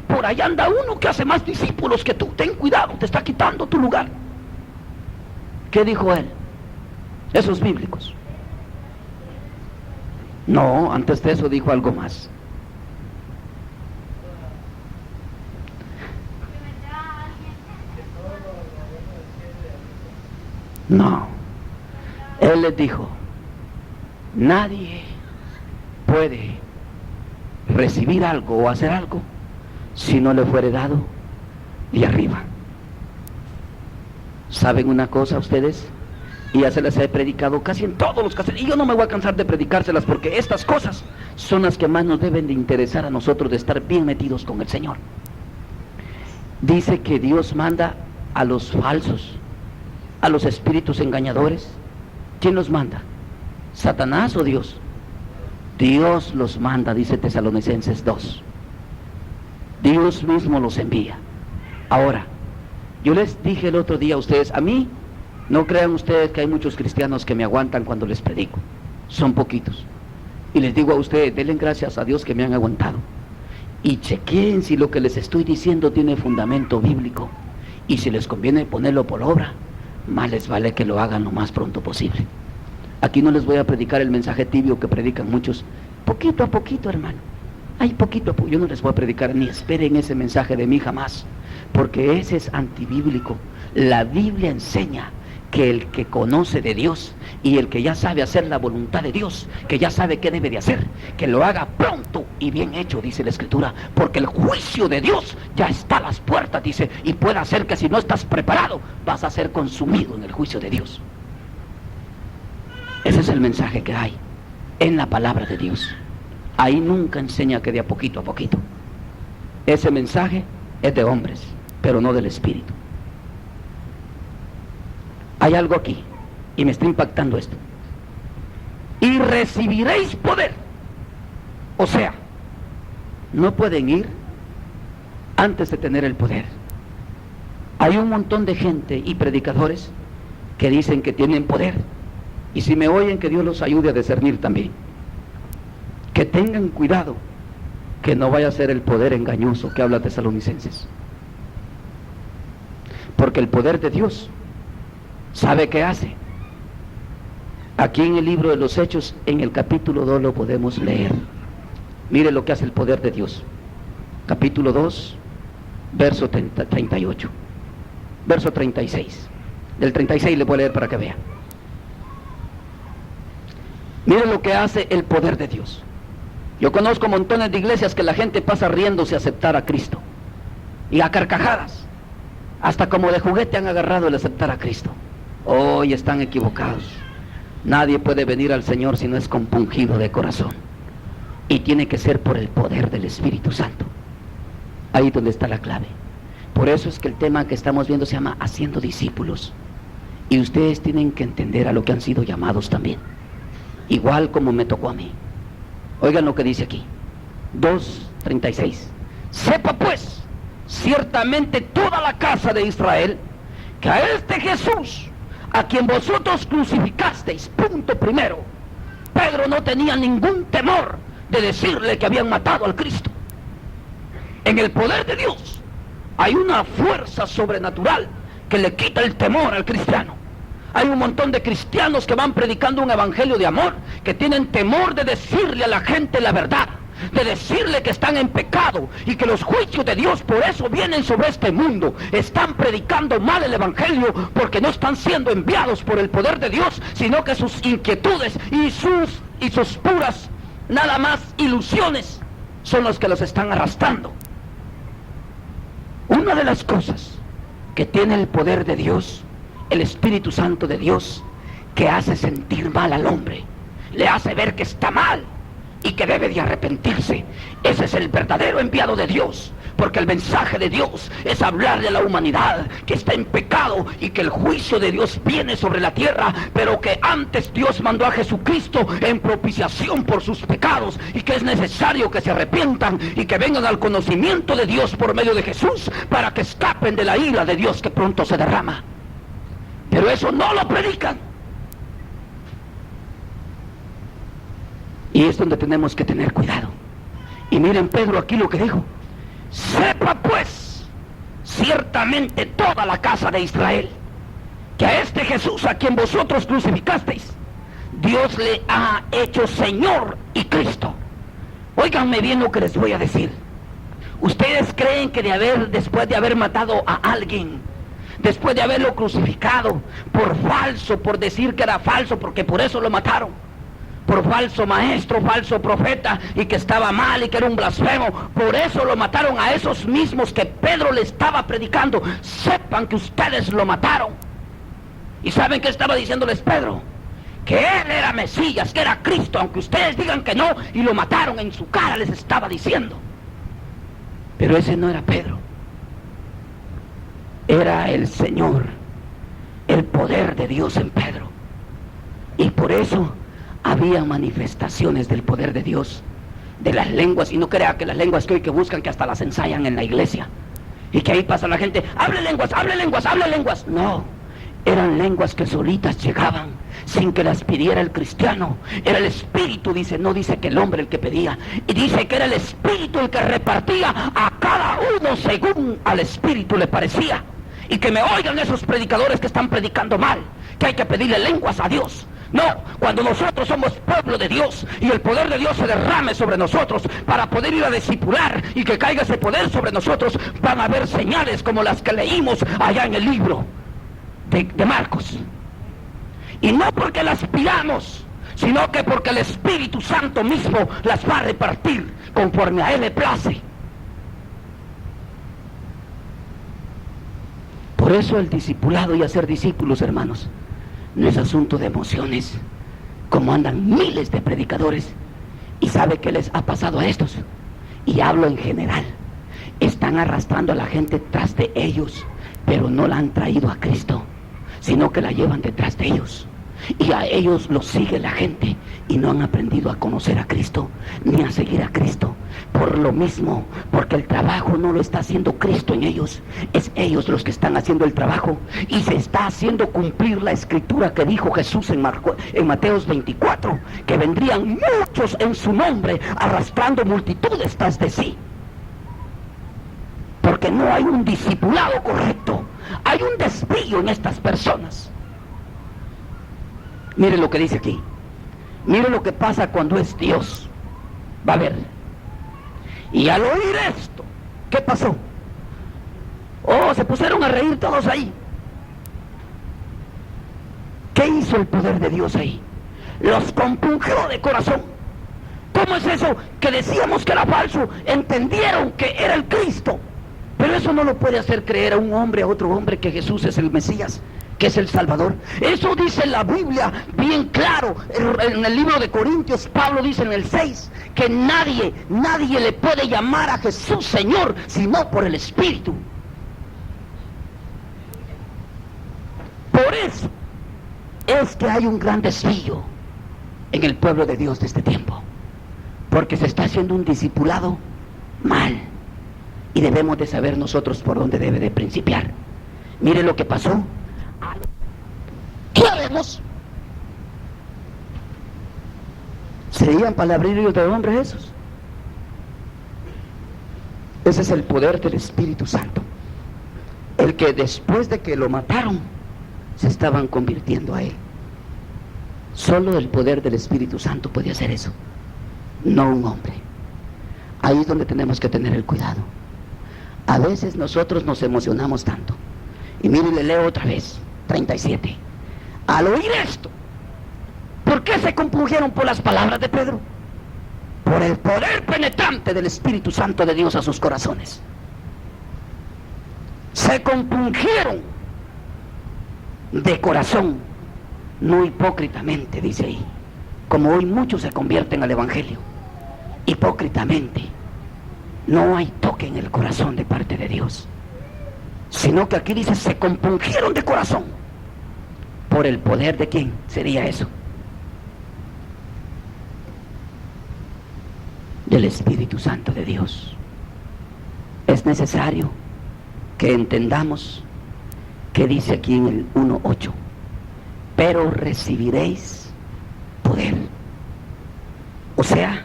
Speaker 3: por allá anda uno que hace más discípulos que tú, ten cuidado, te está quitando tu lugar. ¿Qué dijo él? Esos bíblicos. No, antes de eso dijo algo más. No, él les dijo: nadie puede recibir algo o hacer algo si no le fuere dado de arriba. ¿Saben una cosa ustedes? Y ya se las he predicado casi en todos los casos, y yo no me voy a cansar de predicárselas, porque estas cosas son las que más nos deben de interesar a nosotros, de estar bien metidos con el Señor. Dice que Dios manda a los falsos, a los espíritus engañadores. ¿Quién los manda? ¿Satanás o Dios? Dios los manda, dice Tesalonicenses 2. Dios mismo los envía. Ahora, yo les dije el otro día a ustedes, a mí, no crean ustedes que hay muchos cristianos que me aguantan cuando les predico. Son poquitos. Y les digo a ustedes, denle gracias a Dios que me han aguantado. Y chequeen si lo que les estoy diciendo tiene fundamento bíblico. Y si les conviene ponerlo por obra, más les vale que lo hagan lo más pronto posible. Aquí no les voy a predicar el mensaje tibio que predican muchos. Poquito a poquito, hermano. Ay, poquito a poquito. Yo no les voy a predicar, ni esperen ese mensaje de mí jamás. Porque ese es antibíblico. La Biblia enseña que el que conoce de Dios y el que ya sabe hacer la voluntad de Dios, que ya sabe qué debe de hacer, que lo haga pronto y bien hecho, dice la Escritura, porque el juicio de Dios ya está a las puertas, dice, y puede hacer que si no estás preparado, vas a ser consumido en el juicio de Dios. Ese es el mensaje que hay en la palabra de Dios. Ahí nunca enseña que de a poquito. Ese mensaje es de hombres, pero no del Espíritu. Hay algo aquí, y me está impactando esto. Y recibiréis poder. O sea, no pueden ir antes de tener el poder. Hay un montón de gente y predicadores que dicen que tienen poder. Y si me oyen, que Dios los ayude a discernir también. Que tengan cuidado, que no vaya a ser el poder engañoso que habla Tesalonicenses. Porque el poder de Dios, ¿sabe qué hace? Aquí en el libro de los Hechos, en el capítulo 2 lo podemos leer. Mire lo que hace el poder de Dios. Capítulo 2, verso 38. Verso 36. Del 36 le voy a leer para que vea. Mire lo que hace el poder de Dios. Yo conozco montones de iglesias que la gente pasa riéndose a aceptar a Cristo. y a carcajadas. Hasta como de juguete han agarrado el aceptar a Cristo. Hoy están equivocados. Nadie puede venir al Señor si no es compungido de corazón. Y tiene que ser por el poder del Espíritu Santo. Ahí donde está la clave. Por eso es que el tema que estamos viendo se llama Haciendo Discípulos. Y ustedes tienen que entender a lo que han sido llamados también. Igual como me tocó a mí. Oigan lo que dice aquí. 2:36. Sepa pues, ciertamente toda la casa de Israel, que a este Jesús, a quien vosotros crucificasteis, punto primero. Pedro no tenía ningún temor de decirle que habían matado al Cristo. En el poder de Dios hay una fuerza sobrenatural que le quita el temor al cristiano. Hay un montón de cristianos que van predicando un evangelio de amor, que tienen temor de decirle a la gente la verdad, de decirle que están en pecado y que los juicios de Dios por eso vienen sobre este mundo. Están predicando mal el evangelio porque no están siendo enviados por el poder de Dios, sino que sus inquietudes y sus puras, nada más, ilusiones son los que los están arrastrando. Una de las cosas que tiene el poder de Dios, el Espíritu Santo de Dios, que hace sentir mal al hombre, le hace ver que está mal y que debe de arrepentirse. Ese es el verdadero enviado de Dios, porque el mensaje de Dios es hablarle a la humanidad que está en pecado y que el juicio de Dios viene sobre la tierra, pero que antes Dios mandó a Jesucristo en propiciación por sus pecados y que es necesario que se arrepientan y que vengan al conocimiento de Dios por medio de Jesús para que escapen de la ira de Dios que pronto se derrama. Pero eso no lo predican. Y es donde tenemos que tener cuidado. Y miren Pedro aquí lo que dijo. Sepa pues, ciertamente toda la casa de Israel, que a este Jesús a quien vosotros crucificasteis, Dios le ha hecho Señor y Cristo. Óiganme bien lo que les voy a decir. ¿Ustedes creen que después de haber matado a alguien, después de haberlo crucificado por falso, por decir que era falso, porque por eso lo mataron, por falso maestro, falso profeta, y que estaba mal y que era un blasfemo, por eso lo mataron a esos mismos que Pedro le estaba predicando? Sepan que ustedes lo mataron. ¿Y saben qué estaba diciéndoles Pedro? Que él era Mesías, que era Cristo, aunque ustedes digan que no, y lo mataron en su cara, les estaba diciendo. Pero ese no era Pedro. Era el Señor, el poder de Dios en Pedro. Y por eso había manifestaciones del poder de Dios, de las lenguas. Y no crea que las lenguas que hoy que buscan, que hasta las ensayan en la iglesia, y que ahí pasa la gente, hable lenguas, hable lenguas, hable lenguas. No, eran lenguas que solitas llegaban, sin que las pidiera el cristiano. Era el Espíritu, dice, no dice que el hombre el que pedía, y dice que era el Espíritu el que repartía a cada uno según al Espíritu le parecía. Y que me oigan esos predicadores que están predicando mal, que hay que pedirle lenguas a Dios. No, cuando nosotros somos pueblo de Dios y el poder de Dios se derrame sobre nosotros para poder ir a discipular y que caiga ese poder sobre nosotros, van a haber señales como las que leímos allá en el libro de Marcos. Y no porque las pidamos, sino que porque el Espíritu Santo mismo las va a repartir conforme a Él le place. Por eso el discipulado y hacer discípulos, hermanos, no es asunto de emociones, como andan miles de predicadores. ¿Y sabe qué les ha pasado a estos? Y hablo en general. Están arrastrando a la gente tras de ellos, pero no la han traído a Cristo, sino que la llevan detrás de ellos. Y a ellos los sigue la gente y no han aprendido a conocer a Cristo ni a seguir a Cristo. Por lo mismo, porque el trabajo no lo está haciendo Cristo en ellos, es ellos los que están haciendo el trabajo, y se está haciendo cumplir la escritura que dijo Jesús en Mateos 24, que vendrían muchos en su nombre arrastrando multitudes tras de sí. Porque no hay un discipulado correcto, hay un desvío en estas personas. Mire lo que dice aquí. Mire lo que pasa cuando es Dios. Va a ver. Y al oír esto, ¿qué pasó? Oh, se pusieron a reír todos ahí. ¿Qué hizo el poder de Dios ahí? Los compungió de corazón. ¿Cómo es eso que decíamos que era falso? Entendieron que era el Cristo. Pero eso no lo puede hacer creer a un hombre, a otro hombre, que Jesús es el Mesías, que es el Salvador. Eso dice la Biblia bien claro. En el libro de Corintios, Pablo dice en el 6, que nadie le puede llamar a Jesús Señor, sino por el Espíritu. Por eso es que hay un gran desvío en el pueblo de Dios de este tiempo, porque se está haciendo un discipulado mal, y debemos de saber nosotros por dónde debe de principiar. Mire lo que pasó. ¿Qué haremos? ¿Serían palabreríos de hombres esos? Ese es el poder del Espíritu Santo, el que después de que lo mataron se estaban convirtiendo a él. Solo el poder del Espíritu Santo puede hacer eso, no un hombre. Ahí es donde tenemos que tener el cuidado. A veces nosotros nos emocionamos tanto. Y mire, le leo otra vez, 37. Al oír esto, ¿por qué se compungieron por las palabras de Pedro? Por el poder penetrante del Espíritu Santo de Dios a sus corazones. Se compungieron de corazón, no hipócritamente, dice ahí, como hoy muchos se convierten al Evangelio, hipócritamente. No hay toque en el corazón de parte de Dios, sino que aquí dice, se compungieron de corazón. ¿Por el poder de quién sería eso? Del Espíritu Santo de Dios. Es necesario que entendamos que dice aquí en el 1:8, pero recibiréis poder. O sea,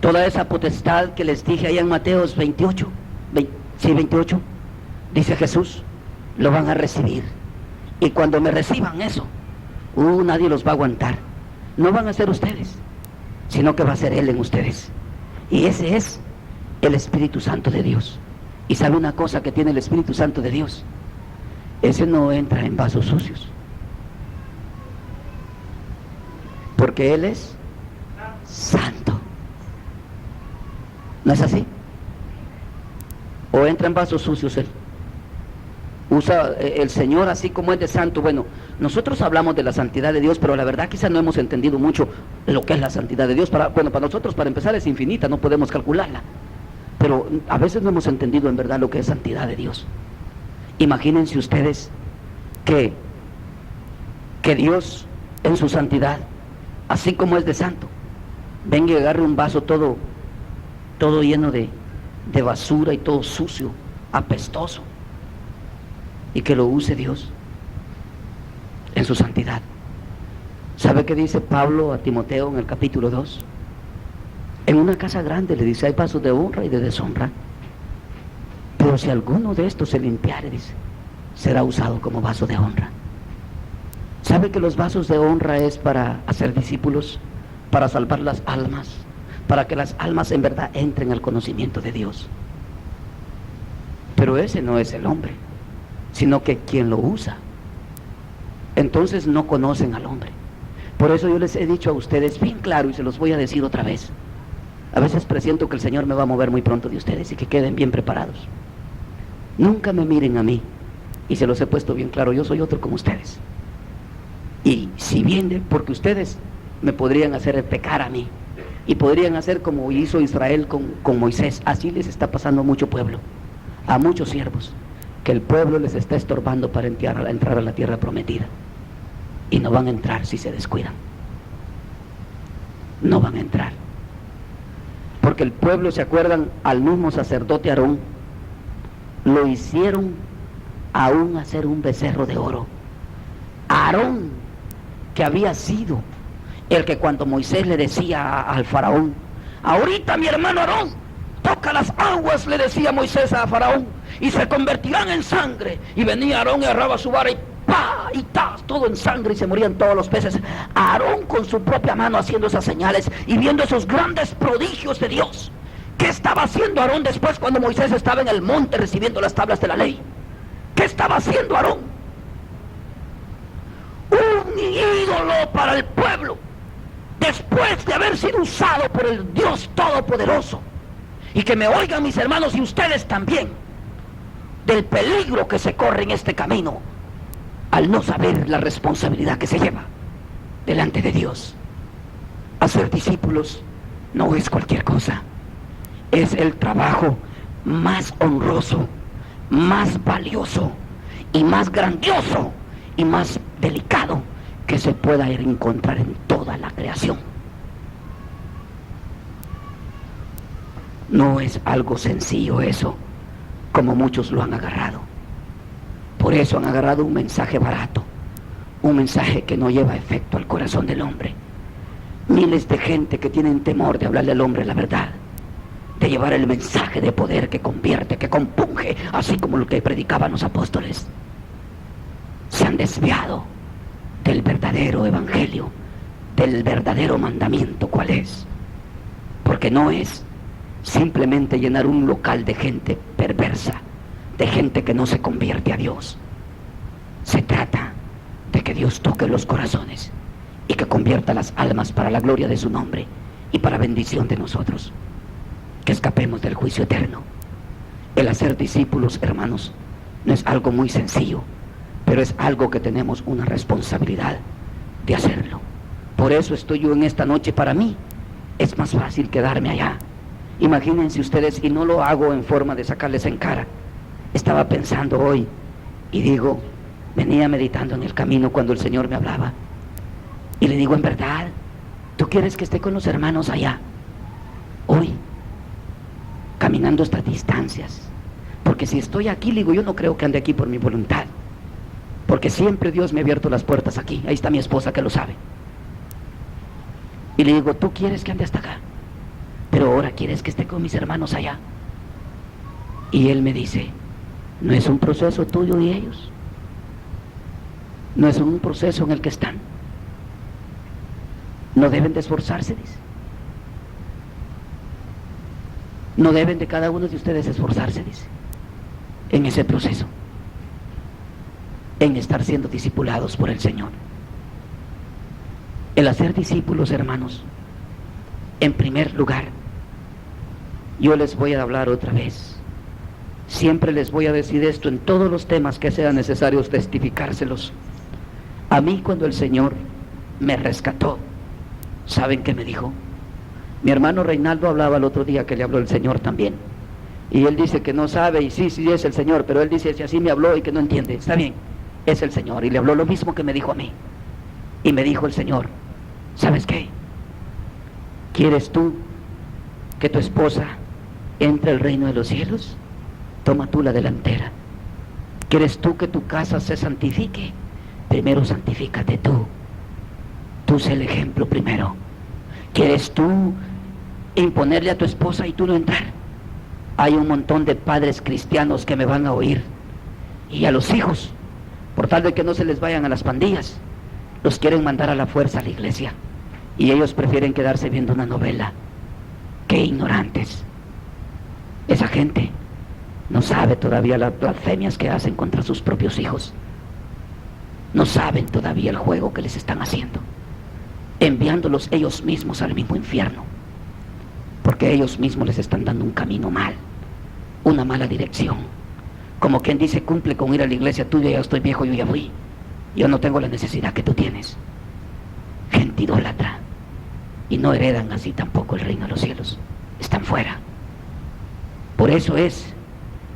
Speaker 3: toda esa potestad que les dije allá en Mateos 28, 28, dice Jesús, lo van a recibir. Y cuando me reciban eso, nadie los va a aguantar. No van a ser ustedes, sino que va a ser Él en ustedes. Y ese es el Espíritu Santo de Dios. Y sabe una cosa que tiene el Espíritu Santo de Dios: ese no entra en vasos sucios, porque Él es santo. ¿No es así? ¿O entra en vasos sucios Él? Usa el Señor así como es de santo. Bueno, nosotros hablamos de la santidad de Dios, pero la verdad quizás no hemos entendido mucho lo que es la santidad de Dios. Para nosotros, para empezar, es infinita, no podemos calcularla. Pero a veces no hemos entendido en verdad lo que es santidad de Dios. Imagínense ustedes que Dios en su santidad, así como es de santo, venga y agarre un vaso todo lleno de basura y todo sucio, apestoso, y que lo use Dios en su santidad. ¿Sabe qué dice Pablo a Timoteo en el capítulo 2? En una casa grande, le dice, hay vasos de honra y de deshonra, pero si alguno de estos se limpiare, dice, será usado como vaso de honra. ¿Sabe que los vasos de honra es para hacer discípulos, para salvar las almas, para que las almas en verdad entren al conocimiento de Dios? Pero ese no es el hombre, sino que quien lo usa. Entonces no conocen al hombre. Por eso yo les he dicho a ustedes bien claro, y se los voy a decir otra vez. A veces presiento que el Señor me va a mover muy pronto de ustedes, y que queden bien preparados. Nunca me miren a mí, y se los he puesto bien claro, yo soy otro como ustedes. Y si viene, porque ustedes me podrían hacer pecar a mí, y podrían hacer como hizo Israel con Moisés. Así les está pasando a mucho pueblo, a muchos siervos, que el pueblo les está estorbando para entrar a la tierra prometida, y no van a entrar si se descuidan. No van a entrar, porque el pueblo, ¿se acuerdan? Al mismo sacerdote Aarón lo hicieron aún hacer un becerro de oro. Aarón, que había sido el que cuando Moisés le decía al faraón, ahorita mi hermano Aarón toca las aguas, le decía Moisés a faraón, y se convertirán en sangre. Y venía Aarón y agarraba su vara y ¡pah! Y ¡tas! Todo en sangre, y se morían todos los peces. Aarón con su propia mano haciendo esas señales y viendo esos grandes prodigios de Dios. ¿Qué estaba haciendo Aarón después cuando Moisés estaba en el monte recibiendo las tablas de la ley? ¿Qué estaba haciendo Aarón? Un ídolo para el pueblo, después de haber sido usado por el Dios Todopoderoso. Y que me oigan mis hermanos, y ustedes también, del peligro que se corre en este camino al no saber la responsabilidad que se lleva delante de Dios. Hacer discípulos no es cualquier cosa. Es el trabajo más honroso, más valioso y más grandioso y más delicado que se pueda encontrar en toda la creación. No es algo sencillo eso, como muchos lo han agarrado. Por eso han agarrado un mensaje barato, un mensaje que no lleva efecto al corazón del hombre. Miles de gente que tienen temor de hablarle al hombre la verdad, de llevar el mensaje de poder que convierte, que compunge, así como lo que predicaban los apóstoles. Se han desviado del verdadero evangelio, del verdadero mandamiento. ¿Cuál es? Porque no es simplemente llenar un local de gente perversa, de gente que no se convierte a Dios. Se trata de que Dios toque los corazones y que convierta las almas para la gloria de su nombre y para bendición de nosotros, que escapemos del juicio eterno. El hacer discípulos, hermanos, no es algo muy sencillo, pero es algo que tenemos una responsabilidad de hacerlo. Por eso estoy yo en esta noche. Para mí es más fácil quedarme allá. Imagínense ustedes, y no lo hago en forma de sacarles en cara. Estaba pensando hoy y digo, venía meditando en el camino cuando el Señor me hablaba y le digo, en verdad, ¿tú quieres que esté con los hermanos allá hoy, caminando estas distancias? Porque si estoy aquí, le digo, yo no creo que ande aquí por mi voluntad, porque siempre Dios me ha abierto las puertas aquí. Ahí está mi esposa que lo sabe. Y le digo, ¿tú quieres que ande hasta acá? Pero ahora quieres que esté con mis hermanos allá. Y él me dice, no es un proceso tuyo y ellos, no es un proceso en el que están, no deben de esforzarse, dice. No deben de cada uno de ustedes esforzarse, dice, en ese proceso, en estar siendo discipulados por el Señor. El hacer discípulos, hermanos, en primer lugar, yo les voy a hablar otra vez. Siempre les voy a decir esto en todos los temas que sean necesarios testificárselos. A mí, cuando el Señor me rescató, ¿saben qué me dijo? Mi hermano Reinaldo hablaba el otro día que le habló el Señor también. Y él dice que no sabe, y sí es el Señor, pero él dice si así me habló y que no entiende. Está bien, es el Señor. Y le habló lo mismo que me dijo a mí. Y me dijo el Señor, ¿sabes qué? ¿Quieres tú que tu esposa entre al reino de los cielos? Toma tú la delantera. ¿Quieres tú que tu casa se santifique? Primero santifícate tú. Tú sé el ejemplo primero. ¿Quieres tú imponerle a tu esposa y tú no entrar? Hay un montón de padres cristianos que me van a oír. Y a los hijos, por tal de que no se les vayan a las pandillas, los quieren mandar a la fuerza a la iglesia. Y ellos prefieren quedarse viendo una novela. ¡Qué ignorantes! Esa gente no sabe todavía las blasfemias que hacen contra sus propios hijos. No saben todavía el juego que les están haciendo, enviándolos ellos mismos al mismo infierno, porque ellos mismos les están dando un camino mal, una mala dirección. Como quien dice, cumple con ir a la iglesia tuya, ya estoy viejo, yo ya fui, yo no tengo la necesidad que tú tienes. Gente idólatra, y no heredan así tampoco el reino de los cielos, están fuera. Por eso es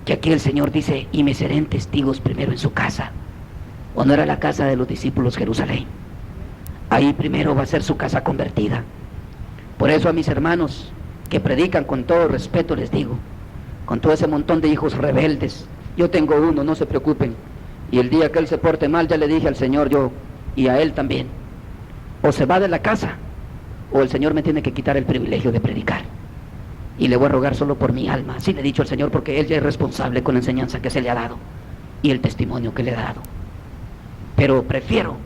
Speaker 3: que aquí el Señor dice, y me serán testigos primero en su casa. ¿O no era la casa de los discípulos Jerusalén? Ahí primero va a ser su casa convertida. Por eso a mis hermanos que predican, con todo respeto les digo, con todo ese montón de hijos rebeldes, yo tengo uno, no se preocupen, y el día que él se porte mal, ya le dije al Señor yo, y a él también, o se va de la casa, o el Señor me tiene que quitar el privilegio de predicar, y le voy a rogar solo por mi alma. Así le he dicho al Señor, porque él ya es responsable con la enseñanza que se le ha dado y el testimonio que le ha dado. Pero prefiero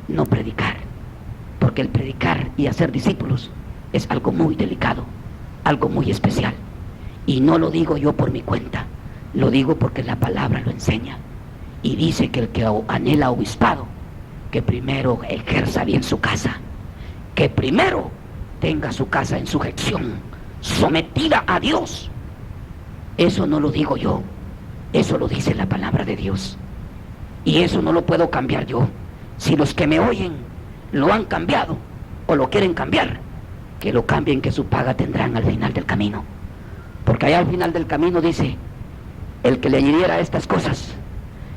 Speaker 3: no predicar, porque el predicar y hacer discípulos es algo muy delicado, algo muy especial. Y no lo digo yo por mi cuenta, lo digo porque la palabra lo enseña. Y dice que el que anhela obispado, que primero ejerza bien su casa, que primero tenga su casa en sujeción, sometida a Dios. Eso no lo digo yo, Eso lo dice la palabra de Dios. Y eso no lo puedo cambiar yo. Si los que me oyen lo han cambiado o lo quieren cambiar, que lo cambien, que su paga tendrán al final del camino. Porque allá al final del camino dice: el que le añadiera estas cosas,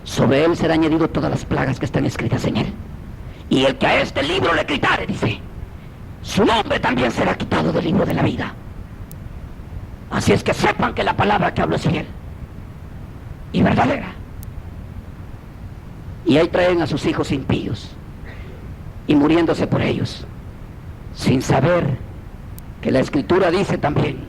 Speaker 3: sobre él serán añadido todas las plagas que están escritas en él. Y el que a este libro le quitare, dice, su nombre también será quitado del libro de la vida. Así es que sepan que la palabra que hablo es fiel y verdadera. Y ahí traen a sus hijos impíos y muriéndose por ellos, sin saber que la Escritura dice también: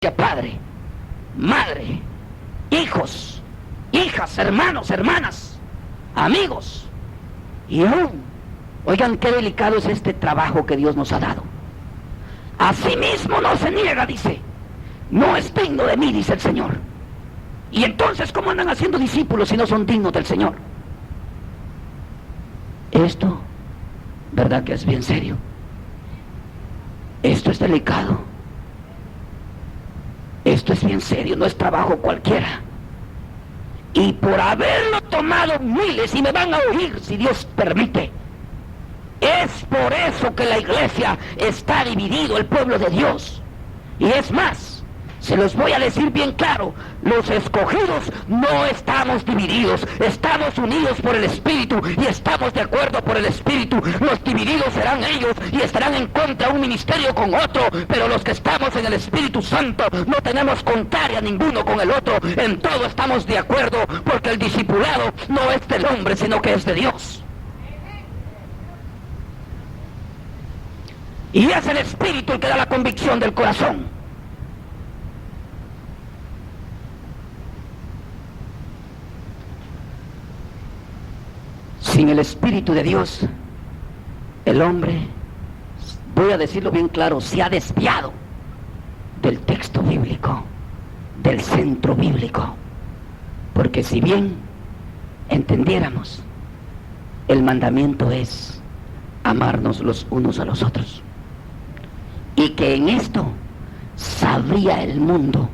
Speaker 3: que padre, madre, hijos, hijas, hermanos, hermanas, amigos, y aún, oigan qué delicado es este trabajo que Dios nos ha dado. Asimismo no se niega, dice, no es digno de mí, dice el Señor. Y entonces, ¿cómo andan haciendo discípulos si no son dignos del Señor? Esto, verdad que es bien serio. Esto es delicado. Esto es bien serio, no es trabajo cualquiera. Y por haberlo tomado miles, y me van a oír si Dios permite, es por eso que la iglesia está dividido, el pueblo de Dios. Y es más, se los voy a decir bien claro: los escogidos no estamos divididos, estamos unidos por el Espíritu y estamos de acuerdo por el Espíritu. Los divididos serán ellos y estarán en contra un ministerio con otro, pero los que estamos en el Espíritu Santo no tenemos contraria ninguno con el otro, en todo estamos de acuerdo, porque el discipulado no es del hombre sino que es de Dios. Y es el Espíritu el que da la convicción del corazón. Sin el Espíritu de Dios, el hombre, voy a decirlo bien claro, se ha desviado del texto bíblico, del centro bíblico. Porque si bien entendiéramos, el mandamiento es amarnos los unos a los otros, y que en esto sabría el mundo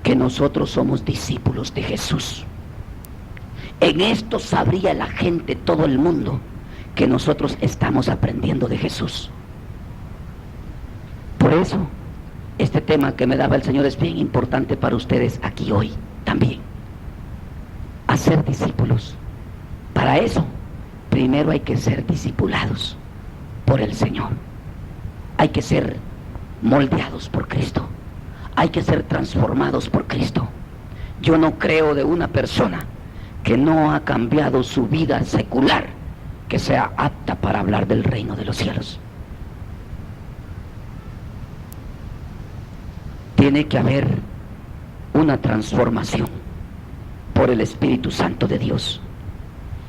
Speaker 3: que nosotros somos discípulos de Jesús. En esto sabría la gente, todo el mundo, que nosotros estamos aprendiendo de Jesús. Por eso, este tema que me daba el Señor es bien importante para ustedes aquí hoy también. Hacer discípulos. Para eso, primero hay que ser discipulados por el Señor. Hay que ser moldeados por Cristo. Hay que ser transformados por Cristo. Yo no creo de una persona que no ha cambiado su vida secular, que sea apta para hablar del reino de los cielos. Tiene que haber una transformación por el Espíritu Santo de Dios.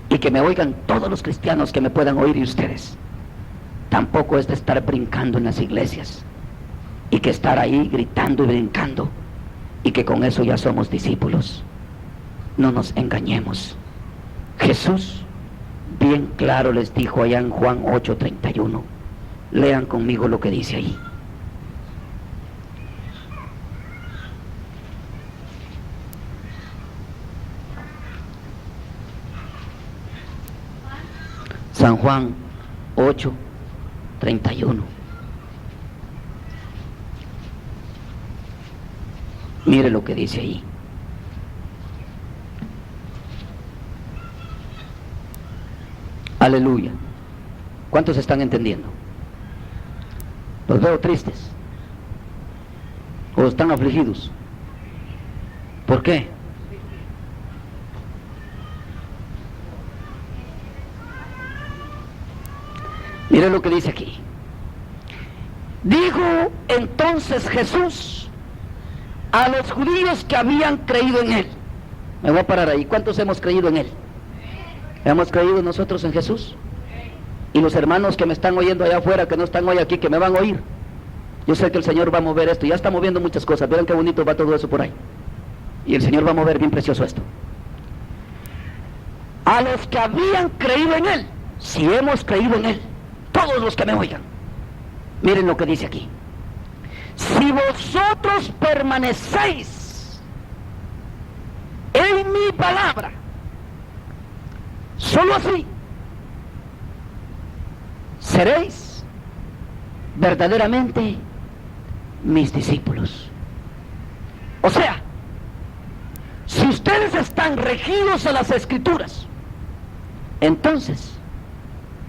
Speaker 3: Y que me oigan todos los cristianos que me puedan oír, y ustedes. Tampoco es de estar brincando en las iglesias y que estar ahí gritando y brincando y que con eso ya somos discípulos. No nos engañemos. Jesús bien claro les dijo allá en Juan 8:31. Lean conmigo lo que dice ahí. San Juan 8:31. Mire lo que dice ahí. Aleluya. ¿Cuántos están entendiendo? Los veo tristes. ¿O están afligidos? ¿Por qué? Mire lo que dice aquí. Dijo entonces Jesús a los judíos que habían creído en Él. Me voy a parar ahí. ¿Cuántos hemos creído en Él? ¿Hemos creído nosotros en Jesús? Y los hermanos que me están oyendo allá afuera, que no están hoy aquí, que me van a oír. Yo sé que el Señor va a mover esto. Ya está moviendo muchas cosas. Verán qué bonito va todo eso por ahí. Y el Señor va a mover bien precioso esto. A los que habían creído en Él. Si hemos creído en Él, todos los que me oigan, miren lo que dice aquí. Si vosotros permanecéis en mi palabra, solo así seréis verdaderamente mis discípulos. O sea, si ustedes están regidos a las Escrituras, entonces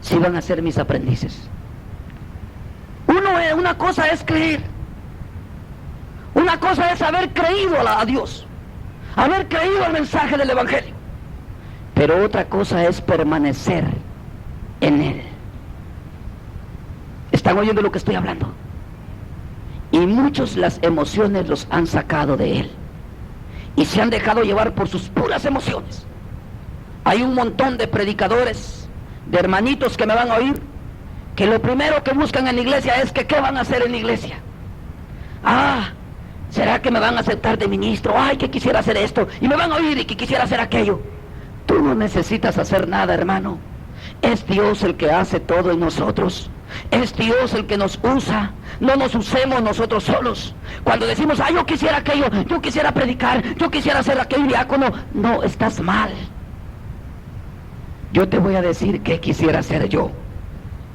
Speaker 3: sí van a ser mis aprendices. Una cosa es creer, una cosa es haber creído a Dios, haber creído al mensaje del Evangelio, pero otra cosa es permanecer en Él. ¿Están oyendo lo que estoy hablando? Y muchos las emociones los han sacado de Él y se han dejado llevar por sus puras emociones. Hay un montón de predicadores, de hermanitos que me van a oír, que lo primero que buscan en la iglesia es que ¿qué van a hacer en la iglesia? ¿Será que me van a aceptar de ministro? Ay, que quisiera hacer esto, y me van a oír y que quisiera hacer aquello. Tú no necesitas hacer nada, hermano. Es Dios el que hace todo en nosotros. Es Dios el que nos usa. No nos usemos nosotros solos. Cuando decimos, yo quisiera aquello, yo quisiera predicar, yo quisiera ser aquel diácono, no, estás mal. Yo te voy a decir qué quisiera hacer yo.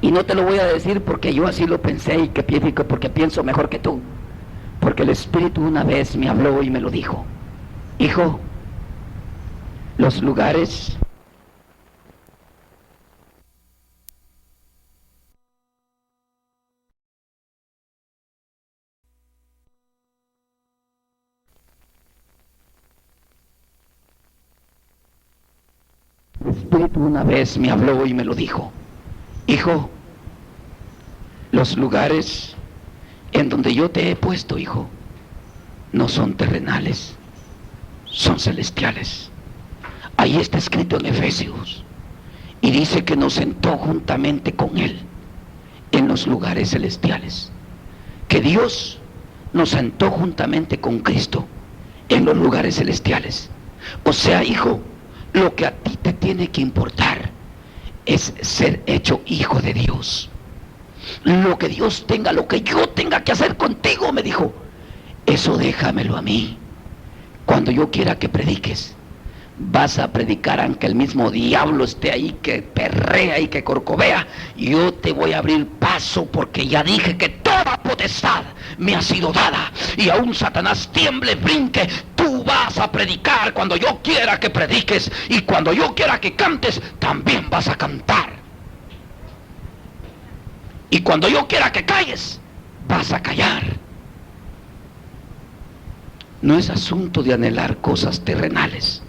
Speaker 3: Y no te lo voy a decir porque yo así lo pensé y porque pienso mejor que tú. Porque el Espíritu una vez me habló y me lo dijo. Hijo, los lugares el Espíritu una vez me habló y me lo dijo. Hijo, los lugares en donde yo te he puesto, hijo, no son terrenales, son celestiales. Ahí está escrito en Efesios, y dice que nos sentó juntamente con Él en los lugares celestiales, que Dios nos sentó juntamente con Cristo en los lugares celestiales. O sea, hijo, lo que a ti te tiene que importar es ser hecho hijo de Dios. Lo que Dios tenga, lo que yo tenga que hacer contigo, me dijo, eso déjamelo a mí. Cuando yo quiera que prediques, vas a predicar aunque el mismo diablo esté ahí que perrea y que corcovea. Yo te voy a abrir paso porque ya dije que toda potestad me ha sido dada, y aún Satanás tiemble, brinque. Tú vas a predicar cuando yo quiera que prediques, y cuando yo quiera que cantes, también vas a cantar. Y cuando yo quiera que calles, vas a callar. No es asunto de anhelar cosas terrenales.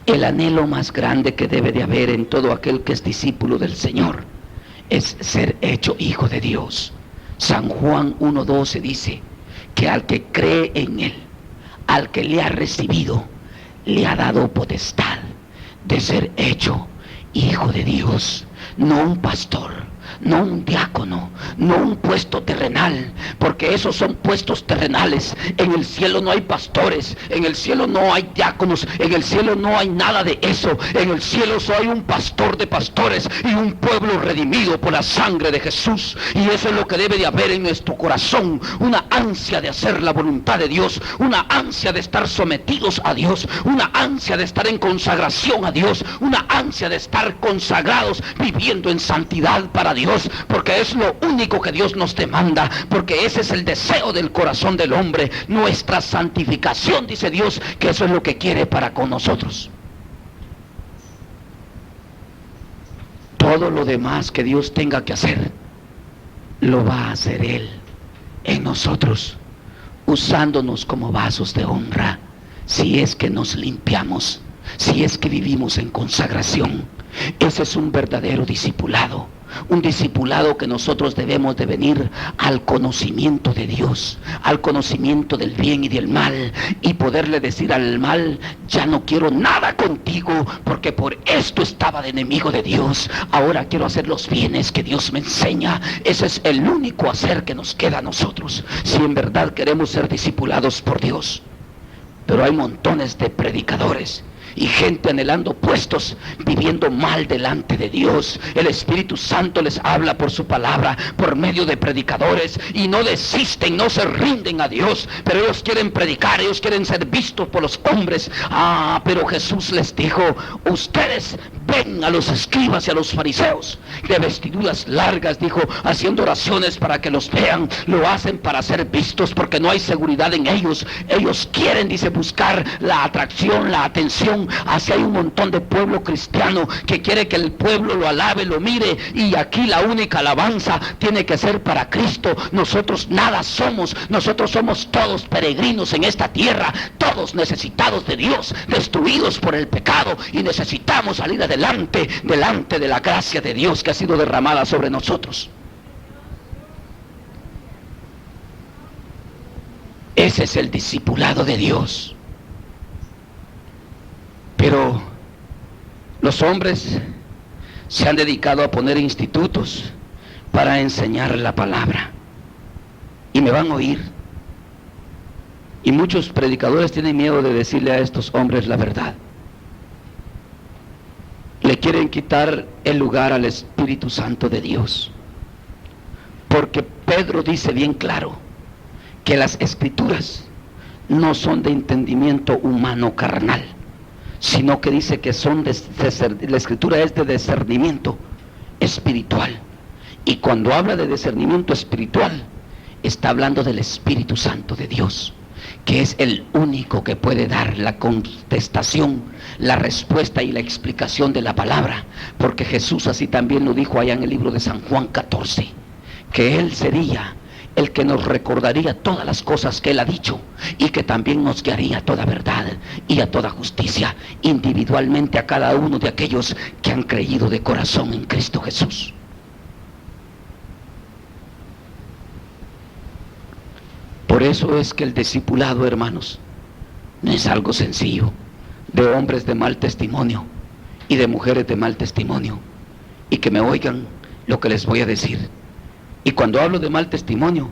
Speaker 3: El anhelo más grande que debe de haber en todo aquel que es discípulo del Señor es ser hecho hijo de Dios. San Juan 1:12 dice que al que cree en Él, al que le ha recibido, le ha dado potestad de ser hecho hijo de Dios. No un pastor, no un diácono, no un puesto terrenal, porque esos son puestos terrenales. En el cielo no hay pastores, en el cielo no hay diáconos, en el cielo no hay nada de eso. En el cielo solo hay un pastor de pastores y un pueblo redimido por la sangre de Jesús. Y eso es lo que debe de haber en nuestro corazón, una ansia de hacer la voluntad de Dios, una ansia de estar sometidos a Dios, una ansia de estar en consagración a Dios, una ansia de estar consagrados, viviendo en santidad para Dios, porque es lo único que Dios nos demanda, porque ese es el deseo del corazón del hombre, nuestra santificación, dice Dios, que eso es lo que quiere para con nosotros. todo lo demás que Dios tenga que hacer, lo va a hacer Él en nosotros, usándonos como vasos de honra, si es que nos limpiamos, si es que vivimos en consagración. Ese es un verdadero discipulado, un discipulado que nosotros debemos de venir al conocimiento de Dios, al conocimiento del bien y del mal, y poderle decir al mal: ya no quiero nada contigo, porque por esto estaba de enemigo de Dios, ahora quiero hacer los bienes que Dios me enseña. Ese es el único hacer que nos queda a nosotros, si en verdad queremos ser discipulados por Dios. Pero hay montones de predicadores y gente anhelando puestos, viviendo mal delante de Dios. El Espíritu Santo les habla por su palabra, por medio de predicadores, y no desisten, no se rinden a Dios, pero ellos quieren predicar, ellos quieren ser vistos por los hombres. Pero Jesús les dijo: ustedes ven a los escribas y a los fariseos de vestiduras largas, dijo, haciendo oraciones para que los vean. Lo hacen para ser vistos, porque no hay seguridad en ellos. Ellos quieren, dice, buscar la atracción, la atención. Así hay un montón de pueblo cristiano que quiere que el pueblo lo alabe, lo mire, y aquí la única alabanza tiene que ser para Cristo. Nosotros nada somos, nosotros somos todos peregrinos en esta tierra, todos necesitados de Dios, destruidos por el pecado, y necesitamos salir adelante, delante de la gracia de Dios que ha sido derramada sobre nosotros. Ese es el discipulado de Dios. Pero los hombres se han dedicado a poner institutos para enseñar la palabra, y me van a oír, y muchos predicadores tienen miedo de decirle a estos hombres la verdad. Le quieren quitar el lugar al Espíritu Santo de Dios, porque Pedro dice bien claro que las Escrituras no son de entendimiento humano carnal, sino que dice que son la Escritura es de discernimiento espiritual. Y cuando habla de discernimiento espiritual, está hablando del Espíritu Santo de Dios, que es el único que puede dar la contestación, la respuesta y la explicación de la palabra, porque Jesús así también lo dijo allá en el libro de San Juan 14, que Él sería el que nos recordaría todas las cosas que Él ha dicho, y que también nos guiaría a toda verdad y a toda justicia, individualmente a cada uno de aquellos que han creído de corazón en Cristo Jesús. Por eso es que el discipulado, hermanos, no es algo sencillo, de hombres de mal testimonio y de mujeres de mal testimonio, y que me oigan lo que les voy a decir. Y cuando hablo de mal testimonio,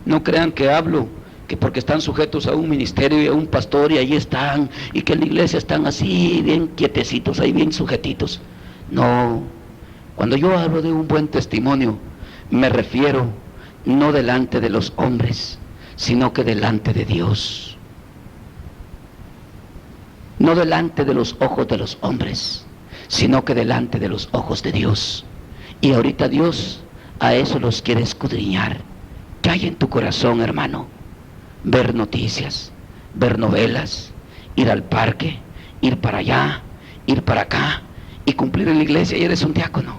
Speaker 3: no crean que hablo que porque están sujetos a un ministerio y a un pastor y ahí están, y que en la iglesia están así bien quietecitos, ahí bien sujetitos. No, cuando yo hablo de un buen testimonio, me refiero no delante de los hombres, sino que delante de Dios. No delante de los ojos de los hombres, sino que delante de los ojos de Dios. Y ahorita Dios a eso los quiere escudriñar. ¿Qué hay en tu corazón, hermano? Ver noticias, ver novelas, ir al parque, ir para allá, ir para acá, y cumplir en la iglesia y eres un diácono.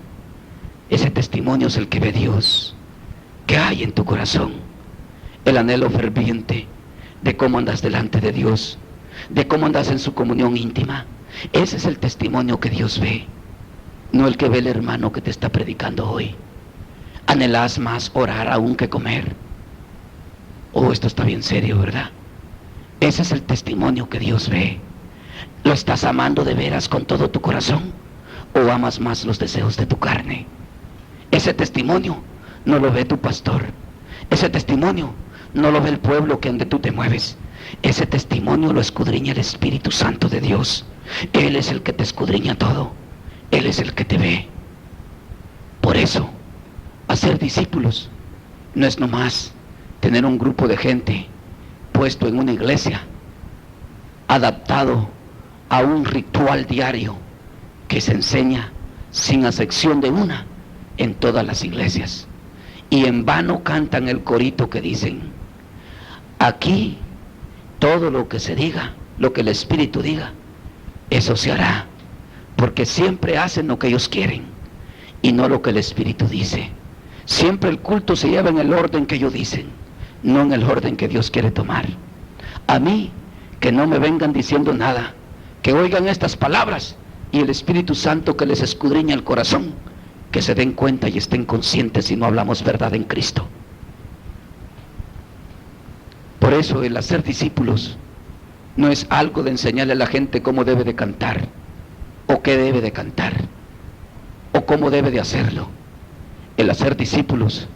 Speaker 3: Ese testimonio es el que ve Dios. ¿Qué hay en tu corazón? El anhelo ferviente de cómo andas delante de Dios, de cómo andas en su comunión íntima. Ese es el testimonio que Dios ve, no el que ve el hermano que te está predicando hoy. ¿Anhelas más orar aún que comer? Oh, esto está bien serio, ¿verdad? Ese es el testimonio que Dios ve. ¿Lo estás amando de veras con todo tu corazón, o amas más los deseos de tu carne? Ese testimonio no lo ve tu pastor. Ese testimonio no lo ve el pueblo que donde tú te mueves. Ese testimonio lo escudriña el Espíritu Santo de Dios. Él es el que te escudriña todo. Él es el que te ve. Por eso, hacer discípulos no es nomás tener un grupo de gente puesto en una iglesia, adaptado a un ritual diario que se enseña sin acepción de una en todas las iglesias. Y en vano cantan el corito que dicen: aquí todo lo que se diga, lo que el Espíritu diga, eso se hará, porque siempre hacen lo que ellos quieren y no lo que el Espíritu dice. Siempre el culto se lleva en el orden que ellos dicen, no en el orden que Dios quiere tomar. A mí, que no me vengan diciendo nada, que oigan estas palabras y el Espíritu Santo que les escudriña el corazón, que se den cuenta y estén conscientes si no hablamos verdad en Cristo. Por eso el hacer discípulos no es algo de enseñarle a la gente cómo debe de cantar, o qué debe de cantar, o cómo debe de hacerlo. El hacer discípulos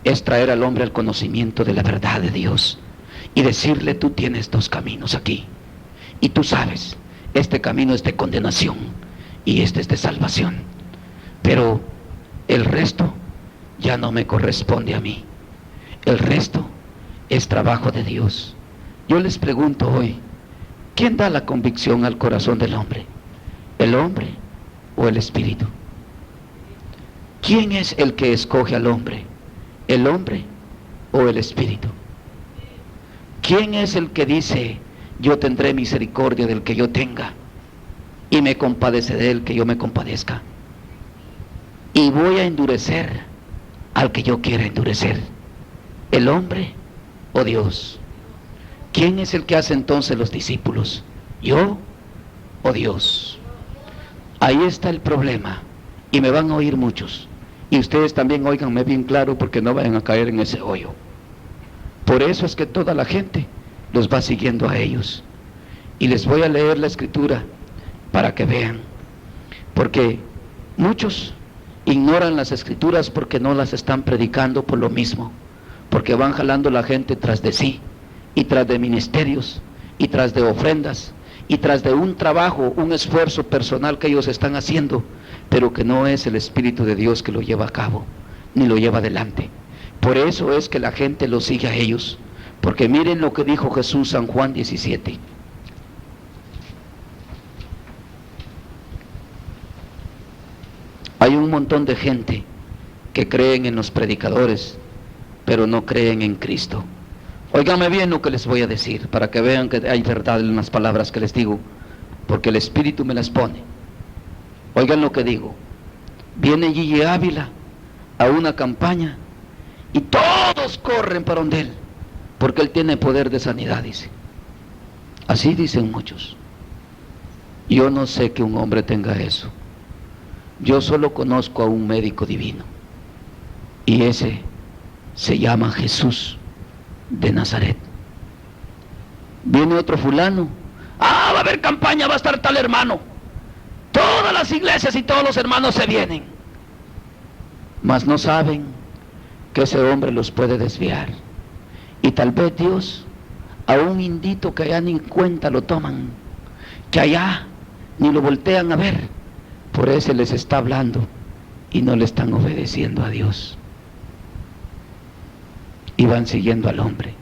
Speaker 3: es traer al hombre al conocimiento de la verdad de Dios y decirle: tú tienes dos caminos aquí, y tú sabes, este camino es de condenación y este es de salvación, pero el resto ya no me corresponde a mí, el resto es trabajo de Dios. Yo les pregunto hoy, ¿quién da la convicción al corazón del hombre? ¿El hombre o el Espíritu? ¿Quién es el que escoge al hombre? ¿El hombre o el Espíritu? ¿Quién es el que dice: yo tendré misericordia del que yo tenga y me compadeceré del que yo me compadezca, y voy a endurecer al que yo quiera endurecer? ¿El hombre o Dios? ¿Quién es el que hace entonces los discípulos? ¿Yo o Dios? Ahí está el problema, y me van a oír muchos, y ustedes también óiganme bien claro, porque no vayan a caer en ese hoyo. Por eso es que toda la gente los va siguiendo a ellos, y les voy a leer la escritura para que vean, porque muchos ignoran las escrituras porque no las están predicando por lo mismo, porque van jalando la gente tras de sí, y tras de ministerios, y tras de ofrendas, y tras de un trabajo, un esfuerzo personal que ellos están haciendo, pero que no es el Espíritu de Dios que lo lleva a cabo, ni lo lleva adelante. Por eso es que la gente los sigue a ellos, porque miren lo que dijo Jesús, San Juan 17. Hay un montón de gente que creen en los predicadores, pero no creen en Cristo. Óiganme bien lo que les voy a decir, para que vean que hay verdad en las palabras que les digo, porque el Espíritu me las pone. Oigan lo que digo. Viene Gigi Ávila a una campaña y todos corren para donde él, porque él tiene poder de sanidad, dice. Así dicen muchos. Yo no sé que un hombre tenga eso. Yo solo conozco a un médico divino, y ese se llama Jesús de Nazaret. Viene otro fulano: va a haber campaña, va a estar tal hermano, todas las iglesias y todos los hermanos se vienen, mas no saben que ese hombre los puede desviar, y tal vez Dios a un indito que allá ni cuenta lo toman, que allá ni lo voltean a ver, por eso les está hablando y no le están obedeciendo a Dios, y van siguiendo al hombre,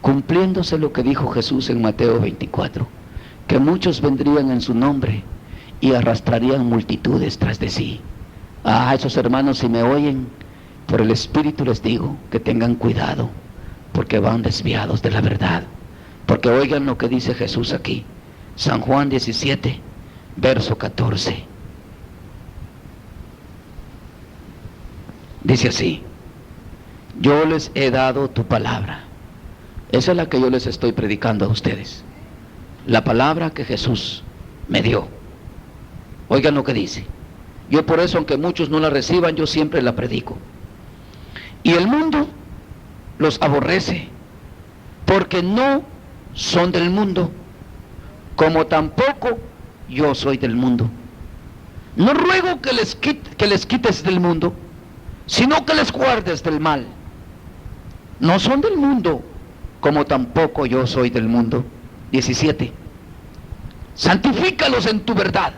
Speaker 3: cumpliéndose lo que dijo Jesús en Mateo 24, que muchos vendrían en su nombre y arrastrarían multitudes tras de sí. Esos hermanos, si me oyen, por el Espíritu les digo que tengan cuidado, porque van desviados de la verdad. Porque oigan lo que dice Jesús aquí, San Juan 17, verso 14. Dice así: yo les he dado tu palabra. Esa es la que yo les estoy predicando a ustedes, la palabra que Jesús me dio. Oigan lo que dice. Yo por eso, aunque muchos no la reciban, yo siempre la predico. Y el mundo los aborrece, porque no son del mundo, como tampoco yo soy del mundo. No ruego que les quites del mundo, sino que les guardes del mal. No son del mundo, como tampoco yo soy del mundo. 17. Santifícalos en tu verdad.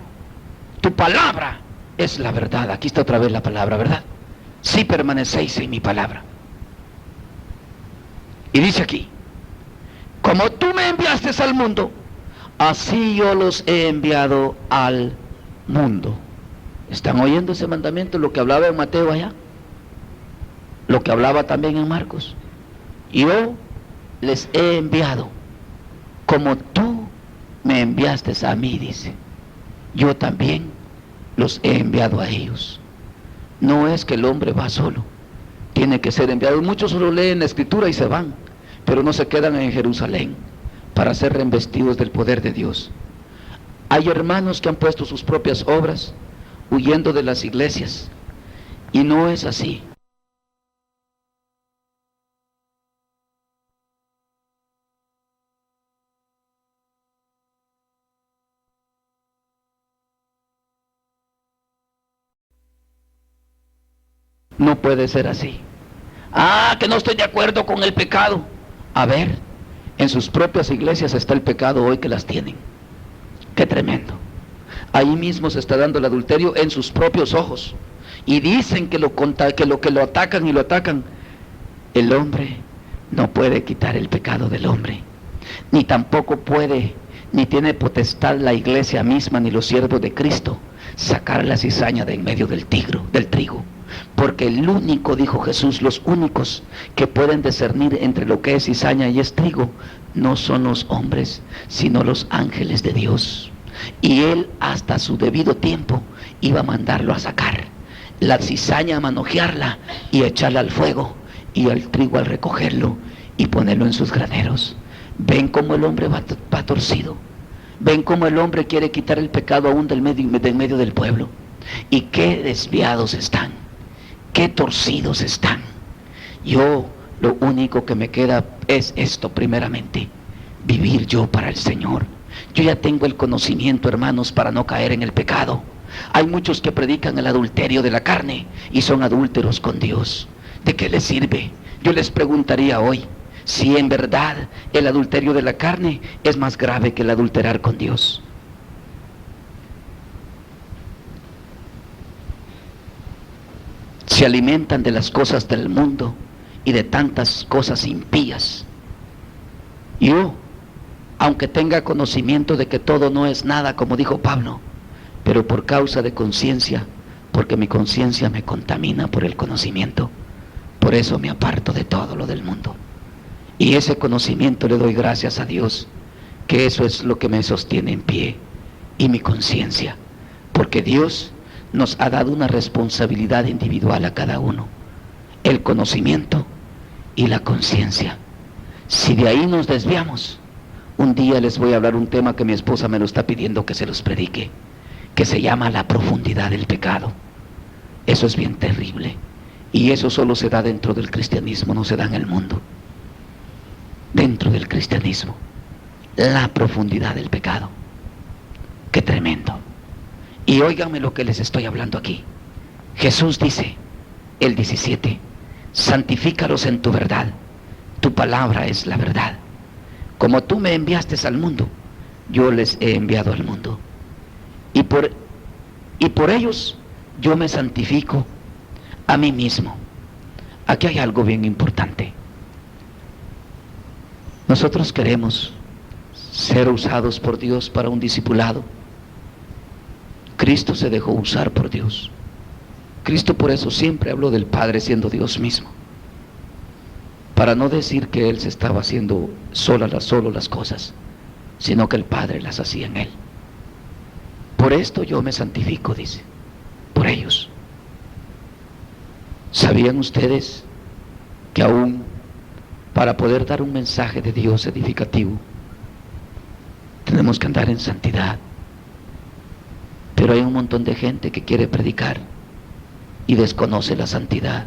Speaker 3: Tu palabra es la verdad. Aquí está otra vez la palabra, ¿verdad? Si permanecéis en mi palabra. Y dice aquí: como tú me enviaste al mundo, así yo los he enviado al mundo. ¿Están oyendo ese mandamiento? Lo que hablaba en Mateo allá, lo que hablaba también en Marcos. Yo les he enviado como tú me enviaste a mí, dice. Yo también los he enviado a ellos. No es que el hombre va solo, tiene que ser enviado. Muchos solo leen la escritura y se van, pero no se quedan en Jerusalén para ser revestidos del poder de Dios. Hay hermanos que han puesto sus propias obras huyendo de las iglesias, y no es así. No puede ser así. Ah, que no estoy de acuerdo con el pecado. A ver, en sus propias iglesias está el pecado hoy que las tienen. Qué tremendo. Ahí mismo se está dando el adulterio en sus propios ojos. Y dicen que lo atacan y lo atacan. El hombre no puede quitar el pecado del hombre. Ni tampoco puede, ni tiene potestad la iglesia misma, ni los siervos de Cristo, sacar la cizaña de en medio del trigo. Porque el único, dijo Jesús, los únicos que pueden discernir entre lo que es cizaña y es trigo, no son los hombres, sino los ángeles de Dios. Y Él hasta su debido tiempo iba a mandarlo a sacar la cizaña, a manojearla y echarla al fuego, y al trigo al recogerlo y ponerlo en sus graneros. Ven cómo el hombre va torcido. Ven cómo el hombre quiere quitar el pecado aún del medio del pueblo. Y qué desviados están, qué torcidos están. Yo, lo único que me queda es esto primeramente: vivir yo para el Señor. Yo ya tengo el conocimiento, hermanos, para no caer en el pecado. Hay muchos que predican el adulterio de la carne y son adúlteros con Dios. ¿De qué les sirve? Yo les preguntaría hoy si en verdad el adulterio de la carne es más grave que el adulterar con Dios. Se alimentan de las cosas del mundo y de tantas cosas impías. Yo, aunque tenga conocimiento de que todo no es nada, como dijo Pablo, pero por causa de conciencia, porque mi conciencia me contamina por el conocimiento, por eso me aparto de todo lo del mundo. Y ese conocimiento le doy gracias a Dios, que eso es lo que me sostiene en pie, y mi conciencia, porque Dios nos ha dado una responsabilidad individual a cada uno: el conocimiento y la conciencia. Si de ahí nos desviamos, un día les voy a hablar un tema que mi esposa me lo está pidiendo que se los predique, que se llama la profundidad del pecado. Eso es bien terrible, y eso solo se da dentro del cristianismo, no se da en el mundo. Dentro del cristianismo, la profundidad del pecado. Qué tremendo. Y óiganme lo que les estoy hablando aquí. Jesús dice, el 17, santifícalos en tu verdad, tu palabra es la verdad. Como tú me enviaste al mundo, yo les he enviado al mundo. Y por ellos yo me santifico a mí mismo. Aquí hay algo bien importante. Nosotros queremos ser usados por Dios para un discipulado. Cristo se dejó usar por Dios. Cristo por eso siempre habló del Padre siendo Dios mismo, para no decir que Él se estaba haciendo solo las cosas, sino que el Padre las hacía en Él. Por esto yo me santifico, dice, por ellos. ¿Sabían ustedes que aún para poder dar un mensaje de Dios edificativo tenemos que andar en santidad? Pero hay un montón de gente que quiere predicar y desconoce la santidad.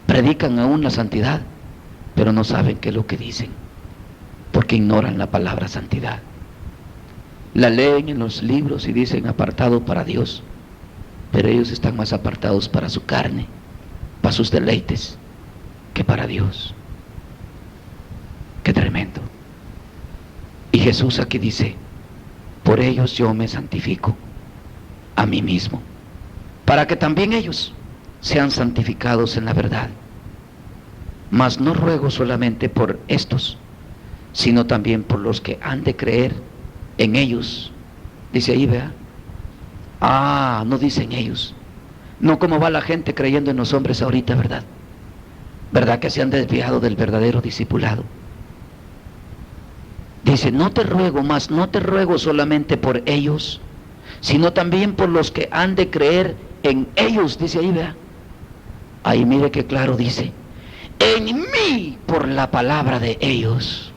Speaker 3: Predican aún la santidad, pero no saben qué es lo que dicen, porque ignoran la palabra santidad. La leen en los libros y dicen apartado para Dios, pero ellos están más apartados para su carne, para sus deleites, que para Dios. Qué tremendo. Y Jesús aquí dice, por ellos yo me santifico a mí mismo, para que también ellos sean santificados en la verdad. Mas no ruego solamente por estos, sino también por los que han de creer en ellos. Dice ahí, vea. No dicen ellos. No como va la gente creyendo en los hombres ahorita, ¿verdad? ¿Verdad que se han desviado del verdadero discipulado? Dice, no te ruego solamente por ellos, sino también por los que han de creer en ellos, dice ahí, vea. Ahí mire que claro dice, en mí por la palabra de ellos,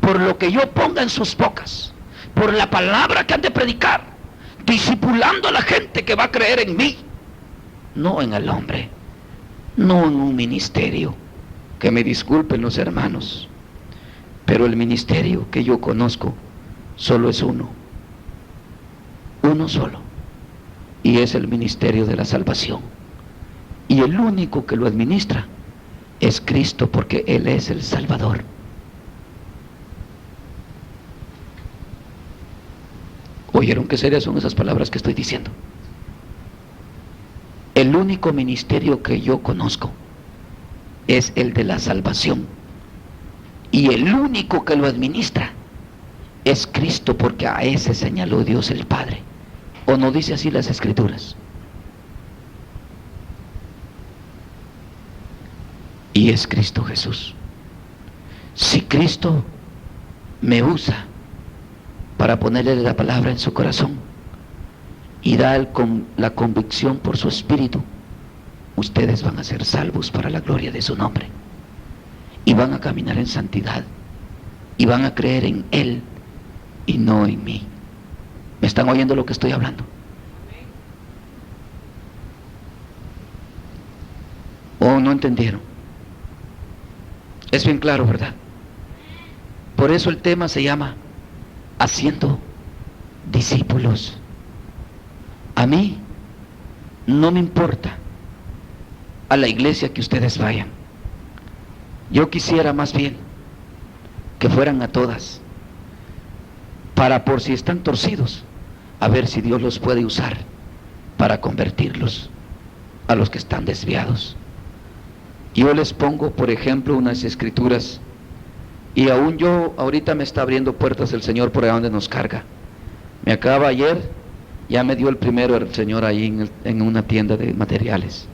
Speaker 3: por lo que yo ponga en sus bocas, por la palabra que han de predicar, discipulando a la gente que va a creer en mí, no en el hombre, no en un ministerio. Que me disculpen los hermanos, pero el ministerio que yo conozco solo es uno solo, y es el ministerio de la salvación, y el único que lo administra es Cristo, porque Él es el Salvador. ¿Oyeron qué serias son esas palabras que estoy diciendo? El único ministerio que yo conozco es el de la salvación, y el único que lo administra es Cristo, porque a ese señaló Dios el Padre. ¿O no dice así las Escrituras? Y es Cristo Jesús. Si Cristo me usa para ponerle la palabra en su corazón y dar la convicción por su Espíritu, ustedes van a ser salvos para la gloria de su nombre, y van a caminar en santidad, y van a creer en Él y no en mí. ¿Me están oyendo lo que estoy hablando? ¿O no entendieron? Es bien claro, ¿verdad? Por eso el tema se llama haciendo discípulos. A mí no me importa a la iglesia que ustedes vayan. Yo quisiera más bien que fueran a todas, para, por si están torcidos, a ver si Dios los puede usar para convertirlos a los que están desviados. Yo les pongo, por ejemplo, unas escrituras, y aún yo, ahorita me está abriendo puertas el Señor por ahí donde nos carga. Me acaba ayer, ya me dio el primero el Señor ahí en una tienda de materiales,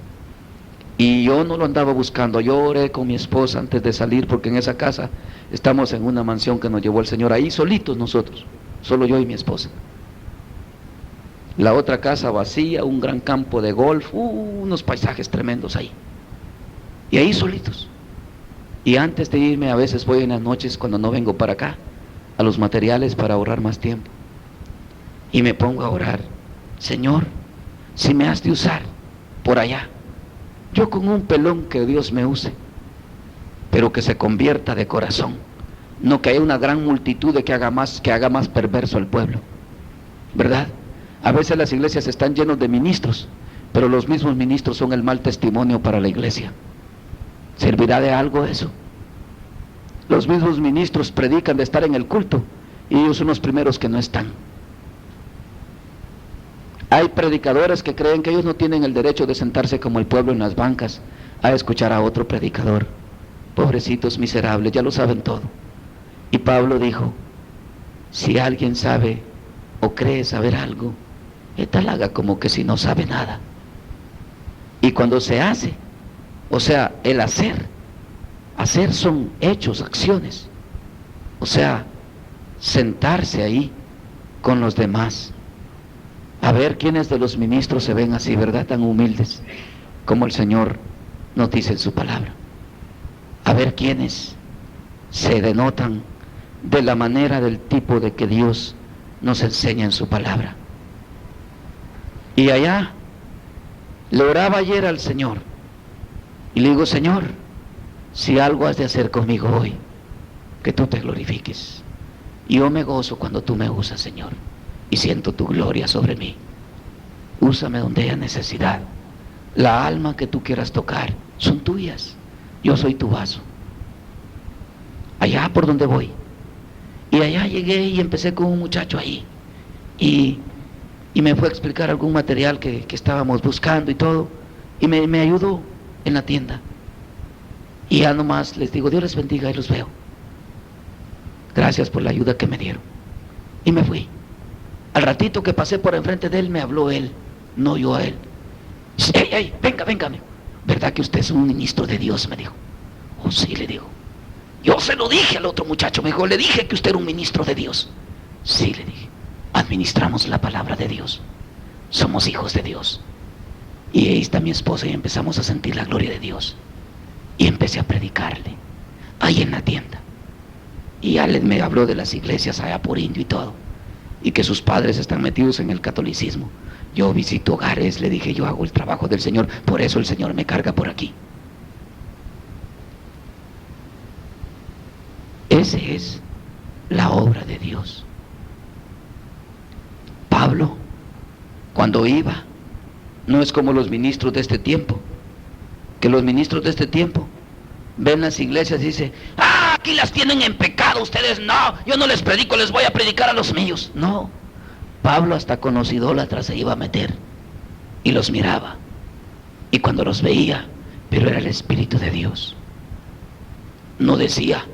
Speaker 3: y yo no lo andaba buscando. Yo oré con mi esposa antes de salir, porque en esa casa estamos en una mansión que nos llevó el Señor, ahí solitos nosotros, solo yo y mi esposa. La otra casa vacía, un gran campo de golf, unos paisajes tremendos ahí, y ahí solitos. Y antes de irme, a veces voy en las noches, cuando no vengo para acá, a los materiales para ahorrar más tiempo, y me pongo a orar: Señor, si me has de usar por allá, yo con un pelón que Dios me use, pero que se convierta de corazón, no que haya una gran multitud de que haga más perverso al pueblo, ¿verdad? A veces las iglesias están llenas de ministros, pero los mismos ministros son el mal testimonio para la iglesia. ¿Servirá de algo eso? Los mismos ministros predican de estar en el culto, y ellos son los primeros que no están. Hay predicadores que creen que ellos no tienen el derecho de sentarse como el pueblo en las bancas a escuchar a otro predicador. Pobrecitos miserables, ya lo saben todo. Y Pablo dijo: si alguien sabe o cree saber algo, tal haga como que si no sabe nada. Y cuando se hace, o sea, el hacer son hechos, acciones, o sea, sentarse ahí con los demás. A ver quiénes de los ministros se ven así, ¿verdad? Tan humildes como el Señor nos dice en su palabra. A ver quiénes se denotan de la manera, del tipo de que Dios nos enseña en su palabra. Y allá le oraba ayer al Señor y le digo: Señor, si algo has de hacer conmigo hoy, que tú te glorifiques. Y yo me gozo cuando tú me usas, Señor, y siento tu gloria sobre mí. Úsame donde haya necesidad. La alma que tú quieras tocar son tuyas, yo soy tu vaso. Allá por donde voy. Y allá llegué y empecé con un muchacho ahí, y me fue a explicar algún material que estábamos buscando y todo, y me ayudó en la tienda. Y ya nomás les digo: Dios les bendiga, y los veo. Gracias por la ayuda que me dieron. Y me fui. Al ratito que pasé por enfrente de él, me habló él, no yo a él. Ey, venga, ¿verdad que usted es un ministro de Dios?, me dijo. Oh, sí, le digo. Yo se lo dije al otro muchacho, me dijo: le dije que usted era un ministro de Dios. Sí, le dije. Administramos la palabra de Dios. Somos hijos de Dios. Y ahí está mi esposa y empezamos a sentir la gloria de Dios. Y empecé a predicarle, ahí en la tienda. Y ya me habló de las iglesias allá por Indio y todo. Y que sus padres están metidos en el catolicismo. Yo visito hogares, le dije, yo hago el trabajo del Señor, por eso el Señor me carga por aquí. Esa es la obra de Dios. Pablo, cuando iba, no es como los ministros de este tiempo, que los ministros de este tiempo ven las iglesias y dicen, aquí las tienen en pecado ustedes, no, yo no les predico, les voy a predicar a los míos. No, Pablo hasta con los idólatras se iba a meter y los miraba, y cuando los veía, pero era el Espíritu de Dios, no decía,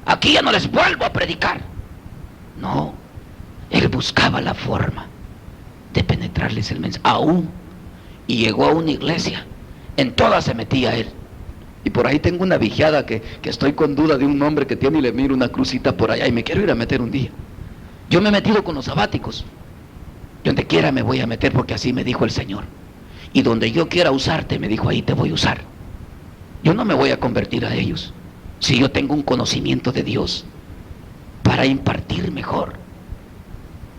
Speaker 3: aquí ya no les vuelvo a predicar. No, él buscaba la forma de penetrarles el mensaje, aún, y llegó a una iglesia, en todas se metía él. Y por ahí tengo una vigiada que estoy con duda de un nombre que tiene y le miro una crucita por allá y me quiero ir a meter un día. Yo me he metido con los sabáticos, donde quiera me voy a meter porque así me dijo el Señor. Y donde yo quiera usarte, me dijo, ahí te voy a usar. Yo no me voy a convertir a ellos si yo tengo un conocimiento de Dios para impartir mejor.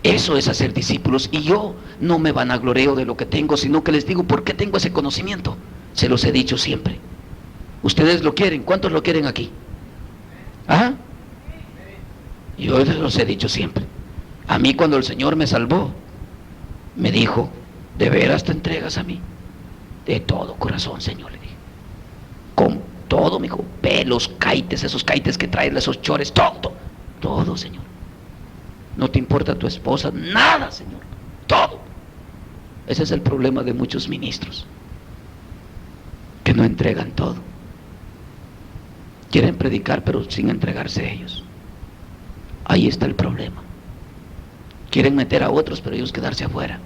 Speaker 3: Eso es hacer discípulos, y yo no me vanagloreo de lo que tengo, sino que les digo por qué tengo ese conocimiento. Se los he dicho siempre. Ustedes lo quieren, ¿cuántos lo quieren aquí? ¿Ah? Yo les los he dicho siempre. A mí cuando el Señor me salvó, me dijo, ¿de veras te entregas a mí? De todo corazón, Señor, le dije. Con todo, me dijo, ve los caites, esos caites que traen, esos chores, todo, Señor. No te importa tu esposa, nada, Señor, todo. Ese es el problema de muchos ministros, que no entregan todo. Quieren predicar, pero sin entregarse ellos. Ahí está el problema. Quieren meter a otros, pero ellos quedarse afuera.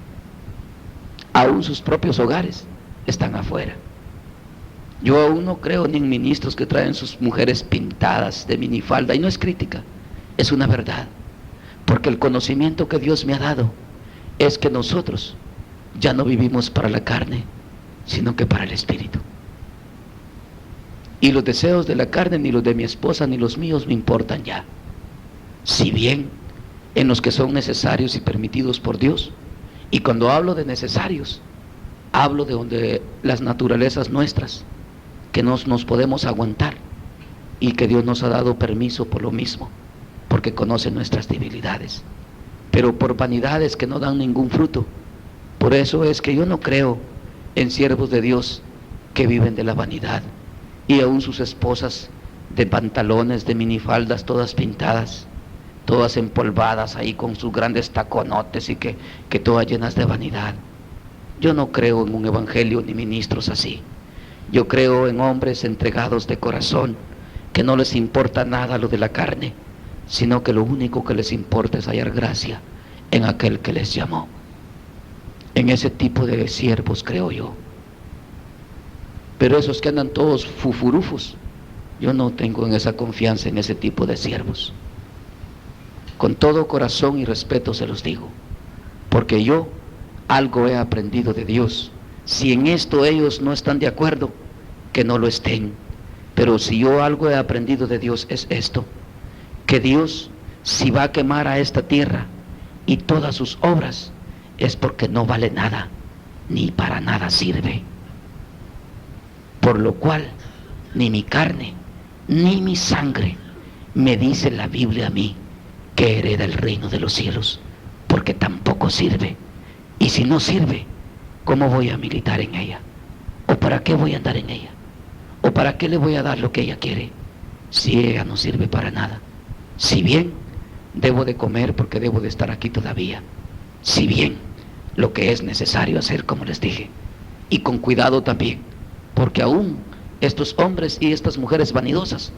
Speaker 3: Aún sus propios hogares están afuera. Yo aún no creo ni en ministros que traen sus mujeres pintadas de minifalda, y no es crítica, es una verdad. Porque el conocimiento que Dios me ha dado es que nosotros ya no vivimos para la carne, sino que para el Espíritu. Y los deseos de la carne, ni los de mi esposa, ni los míos me importan ya. Si bien en los que son necesarios y permitidos por Dios. Y cuando hablo de necesarios, hablo de donde las naturalezas nuestras, que nos podemos aguantar, y que Dios nos ha dado permiso por lo mismo, porque conoce nuestras debilidades, pero por vanidades que no dan ningún fruto. Por eso es que yo no creo en siervos de Dios que viven de la vanidad, y aún sus esposas de pantalones, de minifaldas, todas pintadas, todas empolvadas ahí con sus grandes taconotes, y que todas llenas de vanidad. Yo no creo en un evangelio ni ministros así. Yo creo en hombres entregados de corazón, que no les importa nada lo de la carne, sino que lo único que les importa es hallar gracia en aquel que les llamó. En ese tipo de siervos creo yo. Pero esos que andan todos fufurufos, yo no tengo en esa confianza en ese tipo de siervos. Con todo corazón y respeto se los digo, porque yo algo he aprendido de Dios. Si en esto ellos no están de acuerdo, que no lo estén. Pero si yo algo he aprendido de Dios es esto, que Dios, si va a quemar a esta tierra y todas sus obras, es porque no vale nada, ni para nada sirve. Por lo cual, ni mi carne, ni mi sangre, me dice la Biblia a mí, que hereda el reino de los cielos, porque tampoco sirve. Y si no sirve, ¿cómo voy a militar en ella? ¿O para qué voy a andar en ella? ¿O para qué le voy a dar lo que ella quiere, si ella no sirve para nada? Si bien debo de comer porque debo de estar aquí todavía, si bien lo que es necesario hacer, como les dije, y con cuidado también, porque aún estos hombres y estas mujeres vanidosas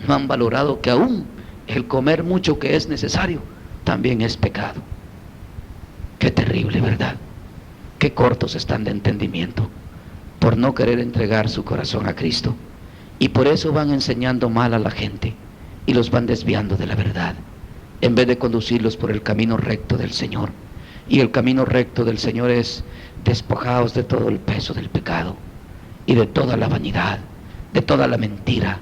Speaker 3: no han valorado que aún el comer mucho que es necesario también es pecado. Qué terrible, ¿verdad? Qué cortos están de entendimiento por no querer entregar su corazón a Cristo, y por eso van enseñando mal a la gente y los van desviando de la verdad, en vez de conducirlos por el camino recto del Señor. Y el camino recto del Señor es: despojaos de todo el peso del pecado y de toda la vanidad, de toda la mentira,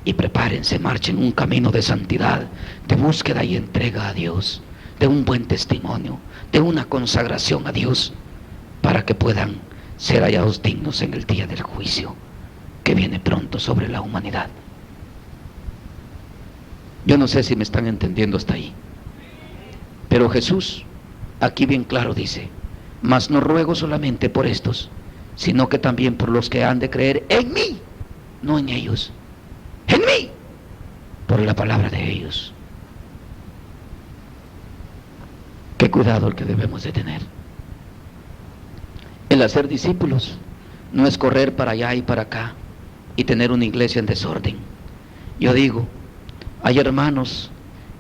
Speaker 3: y prepárense, marchen un camino de santidad, de búsqueda y entrega a Dios, de un buen testimonio, de una consagración a Dios, para que puedan ser hallados dignos en el día del juicio que viene pronto sobre la humanidad. Yo no sé si me están entendiendo hasta ahí, pero Jesús aquí bien claro dice: mas no ruego solamente por estos, sino que también por los que han de creer en mí, no en ellos, en mí, por la palabra de ellos. Qué cuidado el que debemos de tener. El hacer discípulos no es correr para allá y para acá y tener una iglesia en desorden. Yo digo, hay hermanos,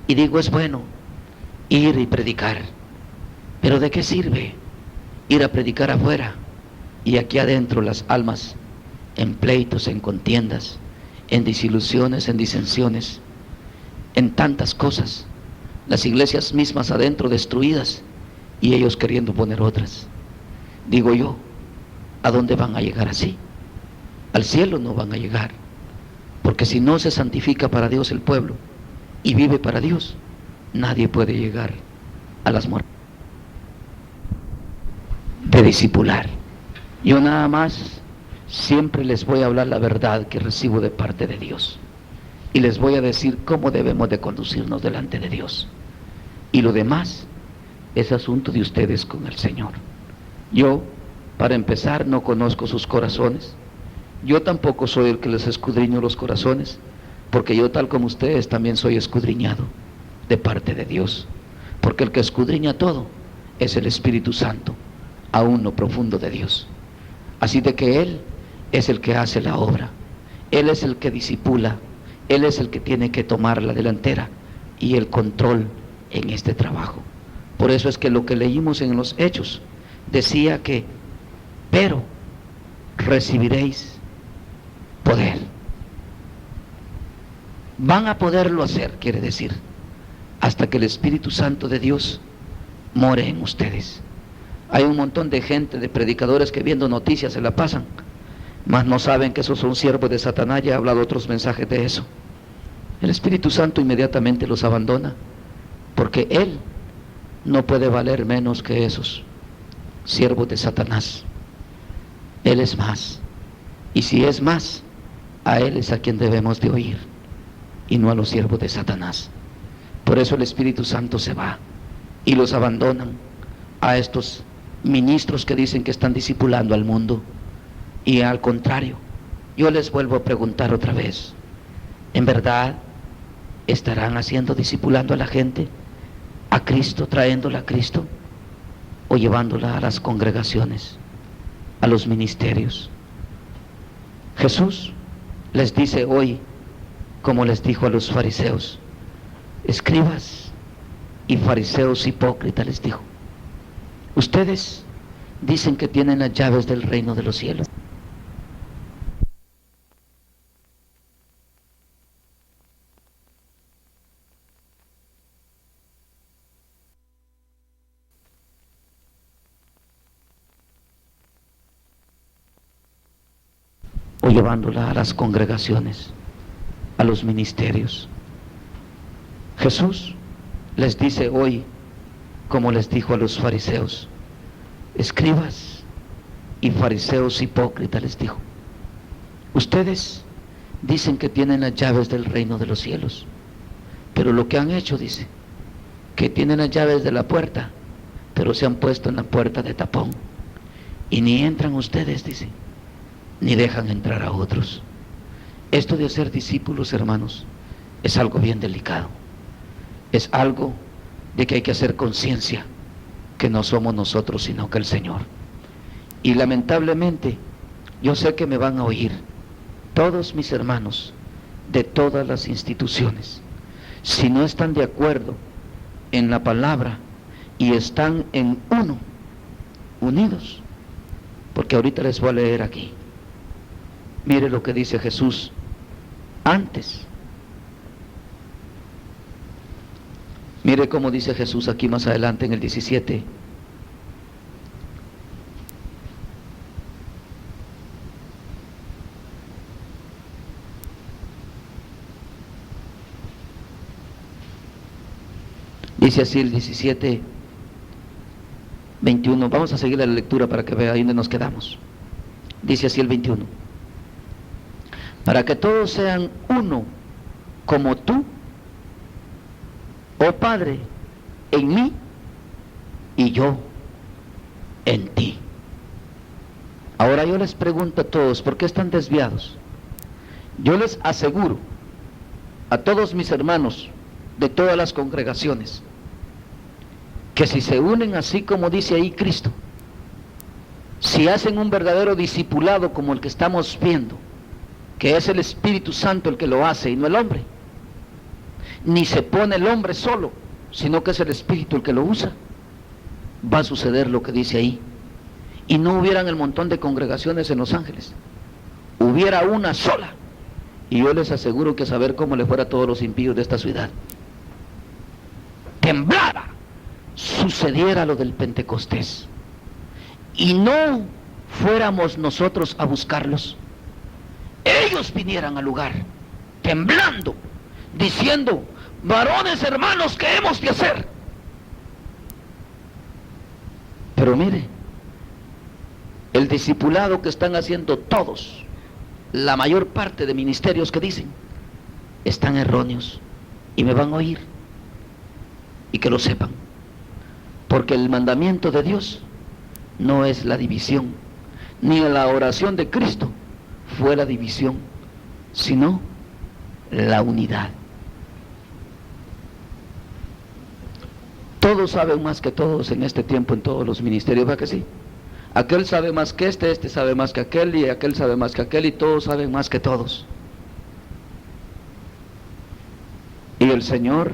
Speaker 3: y digo, es bueno ir y predicar, pero ¿de qué sirve ir a predicar afuera y aquí adentro las almas en pleitos, en contiendas, en desilusiones, en disensiones, en tantas cosas? Las iglesias mismas adentro destruidas y ellos queriendo poner otras. Digo yo, ¿a dónde van a llegar así? Al cielo no van a llegar, porque si no se santifica para Dios el pueblo y vive para Dios, nadie puede llegar a las muertes de discipular. Yo nada más siempre les voy a hablar la verdad que recibo de parte de Dios, y les voy a decir cómo debemos de conducirnos delante de Dios, y lo demás es asunto de ustedes con el Señor. Yo, para empezar, no conozco sus corazones. Yo tampoco soy el que les escudriño los corazones, porque yo, tal como ustedes, también soy escudriñado de parte de Dios, porque el que escudriña todo es el Espíritu Santo, aún lo profundo de Dios. Así de que Él es el que hace la obra, Él es el que disipula, Él es el que tiene que tomar la delantera y el control en este trabajo. Por eso es que lo que leímos en los Hechos decía que, pero recibiréis poder. Van a poderlo hacer, quiere decir, hasta que el Espíritu Santo de Dios more en ustedes. Hay un montón de gente, de predicadores, que viendo noticias se la pasan, mas no saben que esos son siervos de Satanás. Ya he hablado otros mensajes de eso. El Espíritu Santo inmediatamente los abandona, porque Él no puede valer menos que esos siervos de Satanás. Él es más, y si es más, a Él es a quien debemos de oír, y no a los siervos de Satanás. Por eso el Espíritu Santo se va y los abandonan a estos ministros que dicen que están discipulando al mundo. Y al contrario, yo les vuelvo a preguntar otra vez: ¿en verdad estarán haciendo, discipulando a la gente a Cristo, trayéndola a Cristo, o llevándola a las congregaciones, a los ministerios? Jesús les dice hoy, como les dijo a los fariseos: escribas y fariseos hipócritas, les dijo, ustedes dicen que tienen las llaves del reino de los cielos. O llevándola a las congregaciones, a los ministerios. Jesús les dice hoy, como les dijo a los fariseos: escribas y fariseos hipócritas, les dijo, ustedes dicen que tienen las llaves del reino de los cielos, pero lo que han hecho, dice, que tienen las llaves de la puerta, pero se han puesto en la puerta de tapón, y ni entran ustedes, dice, ni dejan entrar a otros. Esto de ser discípulos, hermanos, es algo bien delicado. Es algo de que hay que hacer conciencia que no somos nosotros, sino que el Señor. Y lamentablemente, yo sé que me van a oír todos mis hermanos de todas las instituciones. Si no están de acuerdo en la palabra y están en uno, unidos, porque ahorita les voy a leer aquí. Mire lo que dice Jesús antes. Mire cómo dice Jesús aquí más adelante en el 17 Dice así el 17, 21. Vamos a seguir la lectura para que vea ahí donde nos quedamos. Dice así el 21. Para que todos sean uno, como tú, oh Padre, en mí y yo en ti. Ahora yo les pregunto a todos, ¿por qué están desviados? Yo les aseguro a todos mis hermanos de todas las congregaciones que si se unen así como dice ahí Cristo, si hacen un verdadero discipulado como el que estamos viendo, que es el Espíritu Santo el que lo hace y no el hombre, ni se pone el hombre solo, sino que es el Espíritu el que lo usa, va a suceder lo que dice ahí. Y no hubieran el montón de congregaciones en Los Ángeles, hubiera una sola, y yo les aseguro que saber cómo le fuera a todos los impíos de esta ciudad, temblara, sucediera lo del Pentecostés, y no fuéramos nosotros a buscarlos, ellos vinieran al lugar, temblando, diciendo: varones hermanos, ¿qué hemos de hacer? Pero mire, el discipulado que están haciendo todos, la mayor parte de ministerios que dicen, están erróneos, y me van a oír, y que lo sepan, porque el mandamiento de Dios no es la división, ni la oración de Cristo fue la división, sino la unidad. Todos saben más que todos en este tiempo en todos los ministerios, ¿verdad que sí? Aquel sabe más que este sabe más que aquel, y aquel sabe más que aquel, y todos saben más que todos. Y el Señor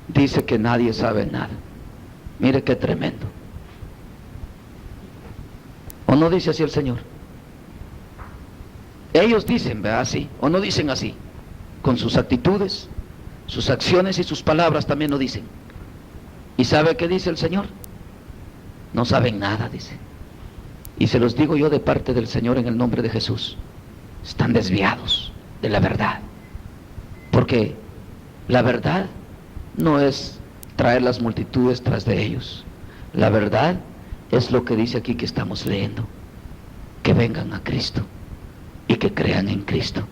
Speaker 3: dice que nadie sabe nada. Mire qué tremendo. ¿O no dice así el Señor? Ellos dicen, ¿verdad? Así, o no dicen así, con sus actitudes, sus acciones y sus palabras también lo dicen. ¿Y sabe qué dice el Señor? No saben nada, dice. Y se los digo yo de parte del Señor en el nombre de Jesús. Están desviados de la verdad. Porque la verdad no es traer las multitudes tras de ellos. La verdad es lo que dice aquí que estamos leyendo. Que vengan a Cristo y que crean en Cristo.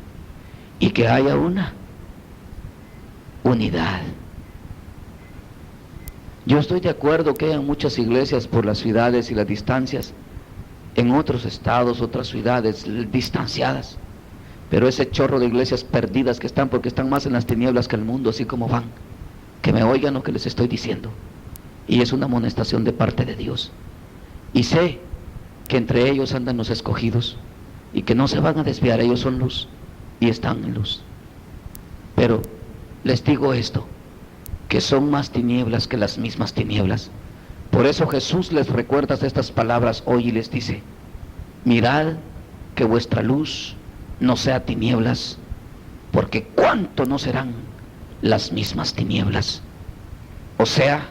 Speaker 3: Y que haya una unidad. Yo estoy de acuerdo que hayan muchas iglesias por las ciudades y las distancias, en otros estados, otras ciudades distanciadas, pero ese chorro de iglesias perdidas que están, porque están más en las tinieblas que el mundo, así como van, que me oigan lo que les estoy diciendo, y es una amonestación de parte de Dios, y sé que entre ellos andan los escogidos, y que no se van a desviar, ellos son luz, y están en luz, pero les digo esto, que son más tinieblas que las mismas tinieblas. Por eso Jesús les recuerda estas palabras hoy y les dice: mirad que vuestra luz no sea tinieblas, porque cuánto no serán las mismas tinieblas. O sea,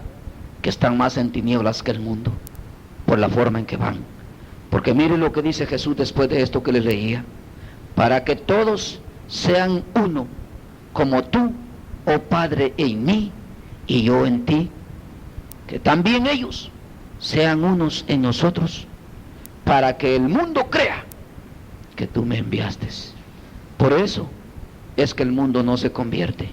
Speaker 3: que están más en tinieblas que el mundo, por la forma en que van. Porque mire lo que dice Jesús después de esto que les leía: para que todos sean uno, como tú, oh Padre, en mí y yo en ti, que también ellos sean unos en nosotros, para que el mundo crea que tú me enviaste. Por eso es que el mundo no se convierte.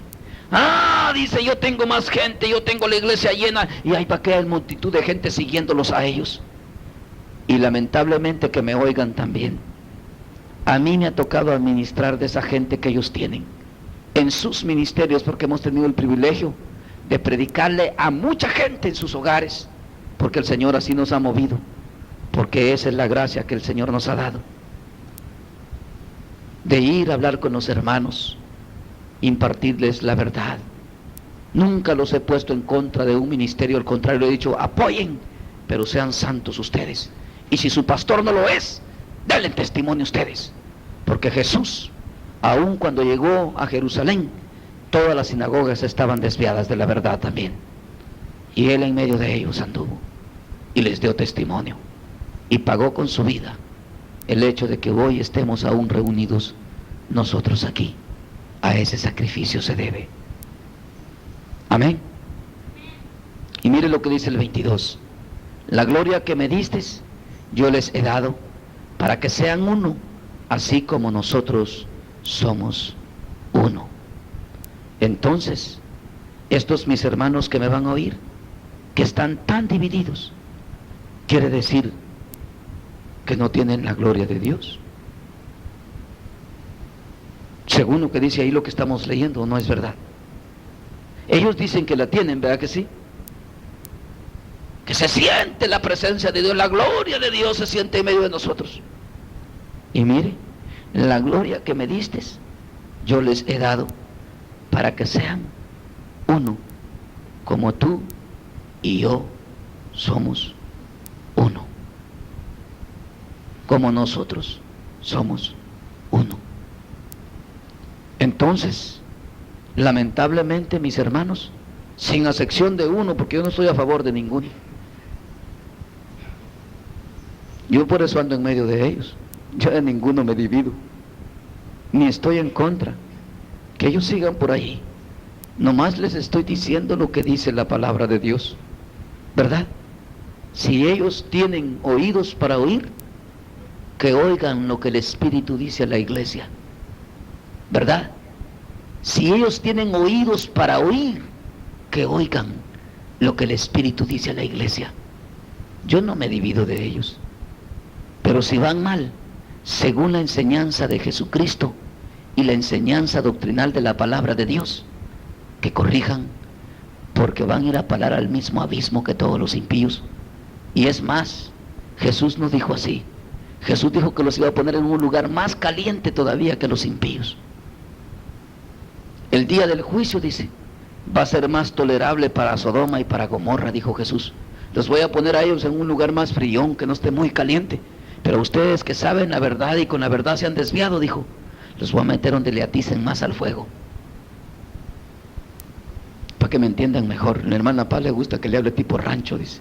Speaker 3: Dice, yo tengo más gente, yo tengo la iglesia llena, y hay para qué hay multitud de gente siguiéndolos a ellos. Y lamentablemente que me oigan también, a mí me ha tocado administrar de esa gente que ellos tienen en sus ministerios, porque hemos tenido el privilegio de predicarle a mucha gente en sus hogares, porque el Señor así nos ha movido, porque esa es la gracia que el Señor nos ha dado, de ir a hablar con los hermanos, impartirles la verdad. Nunca los he puesto en contra de un ministerio, al contrario, le he dicho: apoyen, pero sean santos ustedes, y si su pastor no lo es, denle testimonio ustedes, porque Jesús, aun cuando llegó a Jerusalén, todas las sinagogas estaban desviadas de la verdad también, y Él en medio de ellos anduvo y les dio testimonio y pagó con su vida el hecho de que hoy estemos aún reunidos nosotros aquí. A ese sacrificio se debe. Amén. Y mire lo que dice el 22. La gloria que me distes, yo les he dado, para que sean uno, así como nosotros somos uno. Entonces, estos mis hermanos que me van a oír, que están tan divididos, quiere decir que no tienen la gloria de Dios. Según lo que dice ahí lo que estamos leyendo, no es verdad. Ellos dicen que la tienen, ¿verdad que sí? Que se siente la presencia de Dios, la gloria de Dios se siente en medio de nosotros. Y mire, la gloria que me distes, yo les he dado para que sean uno, como tú y yo somos uno, como nosotros somos uno. Entonces, lamentablemente, mis hermanos, sin excepción de uno, porque yo no estoy a favor de ninguno, yo por eso ando en medio de ellos, yo de ninguno me divido, ni estoy en contra, que ellos sigan por ahí, nomás les estoy diciendo lo que dice la palabra de Dios, ¿verdad? Si ellos tienen oídos para oír, que oigan lo que el Espíritu dice a la iglesia, ¿verdad? Si ellos tienen oídos para oír, que oigan lo que el Espíritu dice a la iglesia. Yo no me divido de ellos, pero si van mal, según la enseñanza de Jesucristo y la enseñanza doctrinal de la palabra de Dios, que corrijan, porque van a ir a parar al mismo abismo que todos los impíos. Y es más, Jesús no dijo así. Jesús dijo que los iba a poner en un lugar más caliente todavía que los impíos. El día del juicio, dice, va a ser más tolerable para Sodoma y para Gomorra, dijo Jesús. Los voy a poner a ellos en un lugar más frión, que no esté muy caliente. Pero ustedes que saben la verdad y con la verdad se han desviado, dijo, los voy a meter donde le aticen más al fuego. Para que me entiendan mejor. La hermana Paz le gusta que le hable tipo rancho, dice.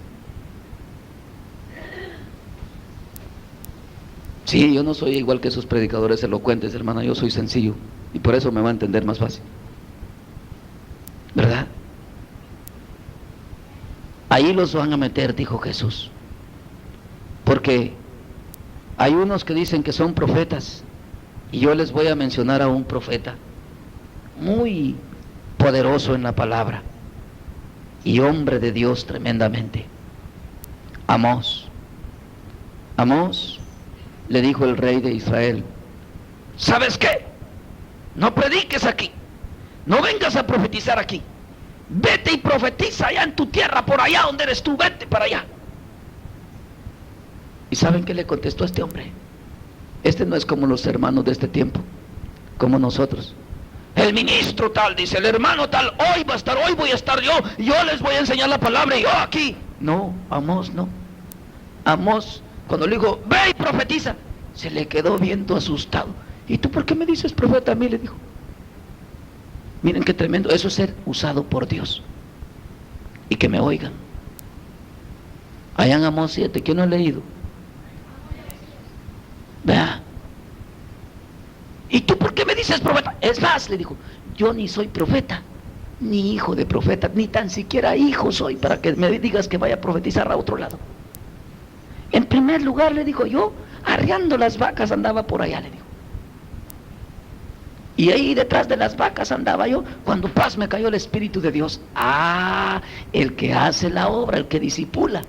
Speaker 3: Sí, yo no soy igual que esos predicadores elocuentes, hermana, yo soy sencillo. Y por eso me va a entender más fácil, ¿verdad? Ahí los van a meter, dijo Jesús, porque hay unos que dicen que son profetas, y yo les voy a mencionar a un profeta muy poderoso en la palabra y hombre de Dios tremendamente. Amós le dijo el rey de Israel: ¿sabes qué? No prediques aquí, no vengas a profetizar aquí, vete y profetiza allá en tu tierra, por allá donde eres tú, vete para allá. ¿Y saben qué le contestó a este hombre? Este no es como los hermanos de este tiempo, como nosotros. El ministro tal dice, el hermano tal, hoy va a estar, hoy voy a estar yo les voy a enseñar la palabra y yo aquí. No, Amós no. Amós, cuando le dijo, ve y profetiza, se le quedó viendo asustado. ¿Y tú por qué me dices profeta a mí? Le dijo. Miren qué tremendo, eso es ser usado por Dios. Y que me oigan. Allá en Amós 7, ¿quién no ha leído? Vea. ¿Y tú por qué me dices profeta? Es más, le dijo, yo ni soy profeta, ni hijo de profeta, ni tan siquiera hijo soy para que me digas que vaya a profetizar a otro lado. En primer lugar, le dijo, yo arreando las vacas andaba por allá, le dijo. Y ahí detrás de las vacas andaba yo, cuando paz me cayó el Espíritu de Dios. Ah, el que hace la obra, el que disipula,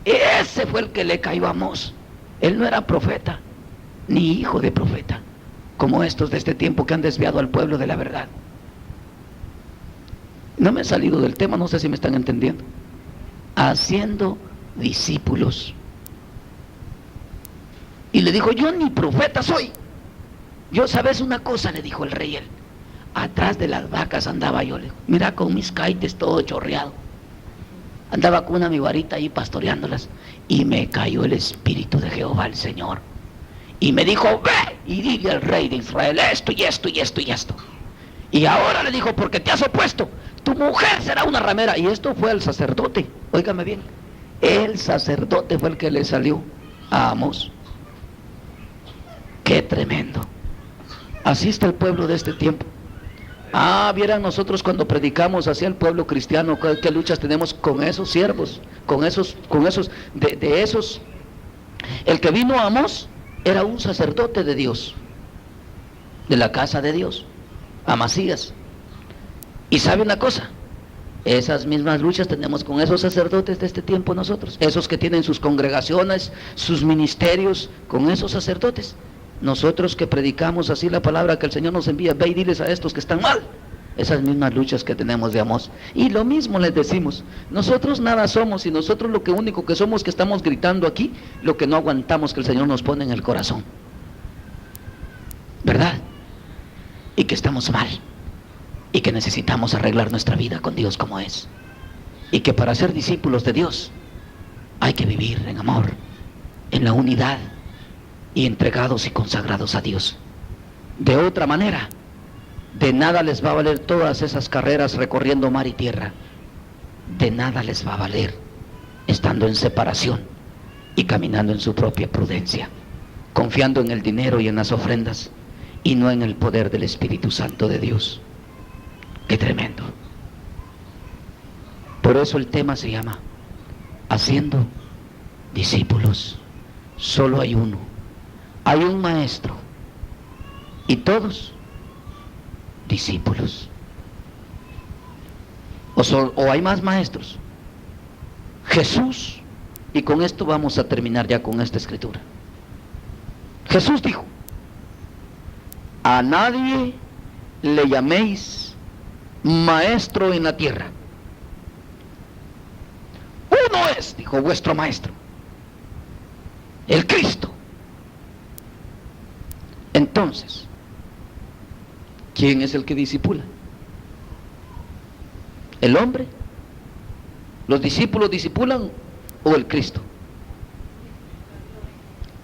Speaker 3: ese fue el que le cayó a Amós. Él no era profeta, ni hijo de profeta, como estos de este tiempo que han desviado al pueblo de la verdad. No me he salido del tema, no sé si me están entendiendo. Haciendo discípulos. Y le dijo, yo ni profeta soy. Yo, ¿sabes una cosa? Le dijo el rey él. Atrás de las vacas andaba yo, le dijo, mira con mis caites todo chorreado. Andaba con una mi varita ahí pastoreándolas. Y me cayó el Espíritu de Jehová el Señor. Y me dijo, ve y dile al rey de Israel esto y esto y esto y esto. Y ahora le dijo, porque te has opuesto, tu mujer será una ramera. Y esto fue al sacerdote, óigame bien. El sacerdote fue el que le salió a Amós. Qué tremendo. Así está el pueblo de este tiempo. Vieran nosotros cuando predicamos hacia el pueblo cristiano, qué luchas tenemos con esos siervos, de esos. El que vino a Amós era un sacerdote de Dios, de la casa de Dios, Amasías. Y sabe una cosa, esas mismas luchas tenemos con esos sacerdotes de este tiempo nosotros, esos que tienen sus congregaciones, sus ministerios, con esos sacerdotes. Nosotros que predicamos así la palabra que el Señor nos envía, ve y diles a estos que están mal, esas mismas luchas que tenemos de Amós. Y lo mismo les decimos, nosotros nada somos, y nosotros lo único que somos que estamos gritando aquí, lo que no aguantamos que el Señor nos pone en el corazón, ¿verdad? Y que estamos mal, y que necesitamos arreglar nuestra vida con Dios como es, y que para ser discípulos de Dios hay que vivir en amor, en la unidad, y entregados y consagrados a Dios. De otra manera, de nada les va a valer todas esas carreras recorriendo mar y tierra. De nada les va a valer estando en separación y caminando en su propia prudencia, confiando en el dinero y en las ofrendas, y no en el poder del Espíritu Santo de Dios. ¡Qué tremendo! Por eso el tema se llama Haciendo discípulos. Solo hay uno. Hay un maestro y todos discípulos. O hay más maestros. Jesús, y con esto vamos a terminar ya con esta escritura. Jesús dijo: a nadie le llaméis maestro en la tierra. Uno es, dijo, vuestro maestro, el Cristo. Entonces, ¿quién es el que discipula? ¿El hombre? ¿Los discípulos discipulan o el Cristo?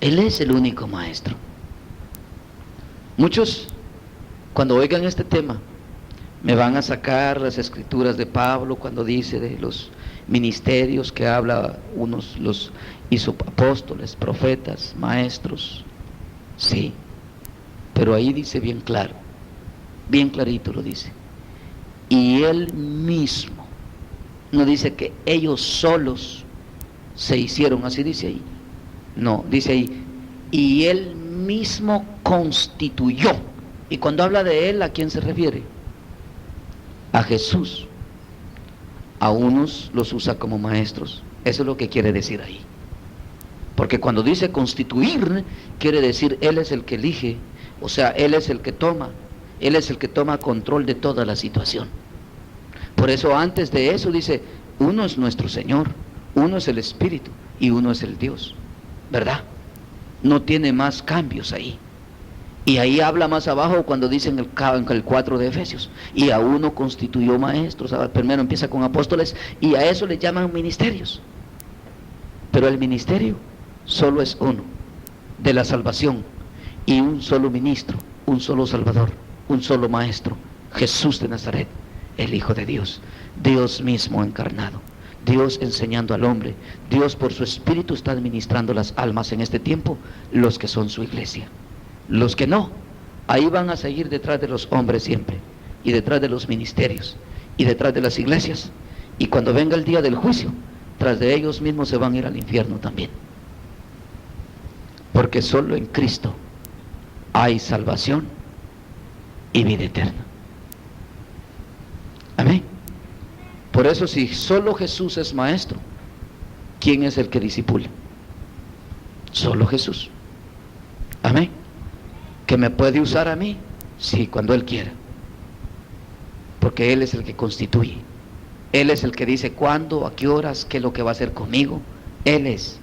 Speaker 3: Él es el único maestro. Muchos, cuando oigan este tema, me van a sacar las escrituras de Pablo cuando dice de los ministerios que habla, unos los hizo apóstoles, profetas, maestros. Sí, pero ahí dice bien claro, bien clarito lo dice. Y él mismo, no dice que ellos solos se hicieron, así dice ahí. No, dice ahí, y él mismo constituyó. Y cuando habla de él, ¿a quién se refiere? A Jesús. A unos los usa como maestros. Eso es lo que quiere decir ahí. Porque cuando dice constituir, quiere decir él es el que elige. O sea, él es el que toma. Él es el que toma control de toda la situación. Por eso antes de eso dice, uno es nuestro Señor, uno es el Espíritu y uno es el Dios. ¿Verdad? No tiene más cambios ahí. Y ahí habla más abajo cuando dice en el 4 de Efesios, y a uno constituyó maestros. Primero empieza con apóstoles y a eso le llaman ministerios. Pero el ministerio solo es uno, de la salvación, y un solo ministro, un solo salvador, un solo maestro, Jesús de Nazaret, el Hijo de Dios, Dios mismo encarnado, Dios enseñando al hombre. Dios por su Espíritu está administrando las almas en este tiempo, los que son su iglesia. Los que no, ahí van a seguir detrás de los hombres siempre, y detrás de los ministerios, y detrás de las iglesias, y cuando venga el día del juicio, tras de ellos mismos se van a ir al infierno también. Porque solo en Cristo hay salvación y vida eterna. Amén. Por eso, si solo Jesús es maestro, ¿quién es el que discipula? Solo Jesús. Amén. ¿Que me puede usar a mí? Sí, cuando Él quiera. Porque Él es el que constituye. Él es el que dice cuándo, a qué horas, qué es lo que va a hacer conmigo. Él es.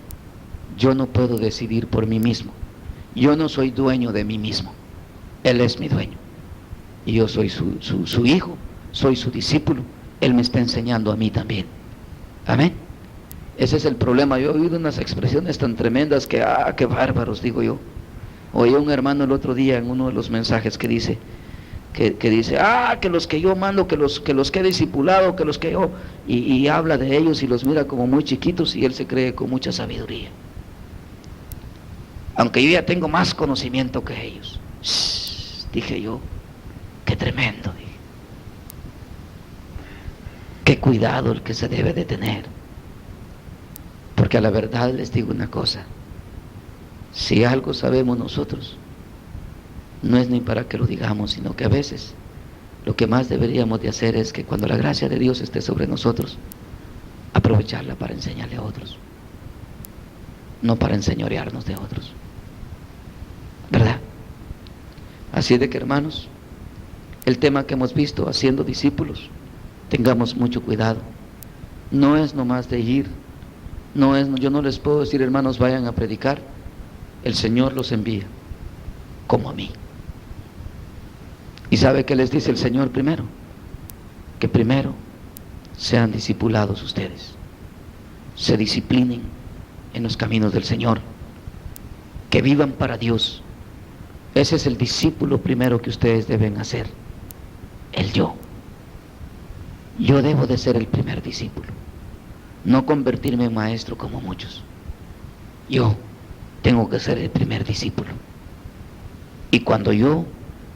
Speaker 3: Yo no puedo decidir por mí mismo. Yo no soy dueño de mí mismo. Él es mi dueño. Y yo soy su hijo, soy su discípulo. Él me está enseñando a mí también. Amén. Ese es el problema. Yo he oído unas expresiones tan tremendas que, qué bárbaros, digo yo. Oí a un hermano el otro día en uno de los mensajes que dice, que dice, que los que yo mando, que los que he discipulado, que los que yo, y habla de ellos y los mira como muy chiquitos y él se cree con mucha sabiduría. Aunque yo ya tengo más conocimiento que ellos. Dije yo, qué tremendo, dije. cuidado el que se debe de tener. Porque a la verdad les digo una cosa, si algo sabemos nosotros, no es ni para que lo digamos, sino que a veces lo que más deberíamos de hacer es que cuando la gracia de Dios esté sobre nosotros, aprovecharla para enseñarle a otros, no para enseñorearnos de otros, ¿verdad? Así de que, hermanos, el tema que hemos visto, haciendo discípulos, tengamos mucho cuidado. No es nomás de ir, yo no les puedo decir, hermanos, vayan a predicar. El Señor los envía, como a mí. ¿Y sabe qué les dice el Señor primero? Que primero sean discipulados ustedes, se disciplinen en los caminos del Señor, que vivan para Dios. Ese es el discípulo primero que ustedes deben hacer. El yo debo de ser el primer discípulo, no convertirme en maestro como muchos. Yo tengo que ser el primer discípulo, y cuando yo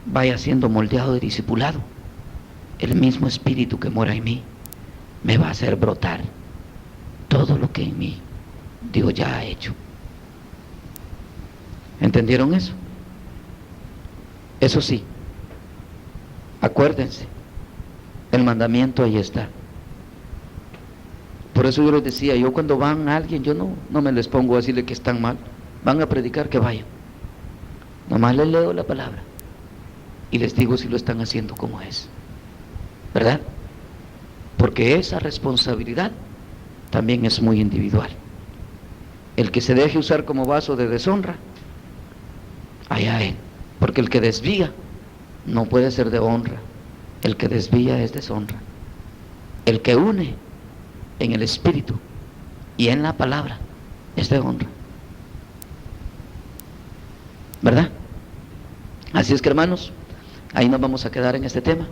Speaker 3: vaya siendo moldeado y discipulado, el mismo espíritu que mora en mí me va a hacer brotar todo lo que en mí Dios ya ha hecho. ¿Entendieron eso? Eso sí, acuérdense, el mandamiento ahí está. Por eso yo les decía, yo cuando van a alguien, yo no me les pongo a decirle que están mal. Van a predicar, que vayan. Nomás les leo la palabra y les digo si lo están haciendo como es, ¿verdad? Porque esa responsabilidad también es muy individual. El que se deje usar como vaso de deshonra, allá él. Porque el que desvía no puede ser de honra. El que desvía es deshonra. El que une en el espíritu y en la palabra es de honra, ¿verdad? Así es que, hermanos, ahí nos vamos a quedar en este tema.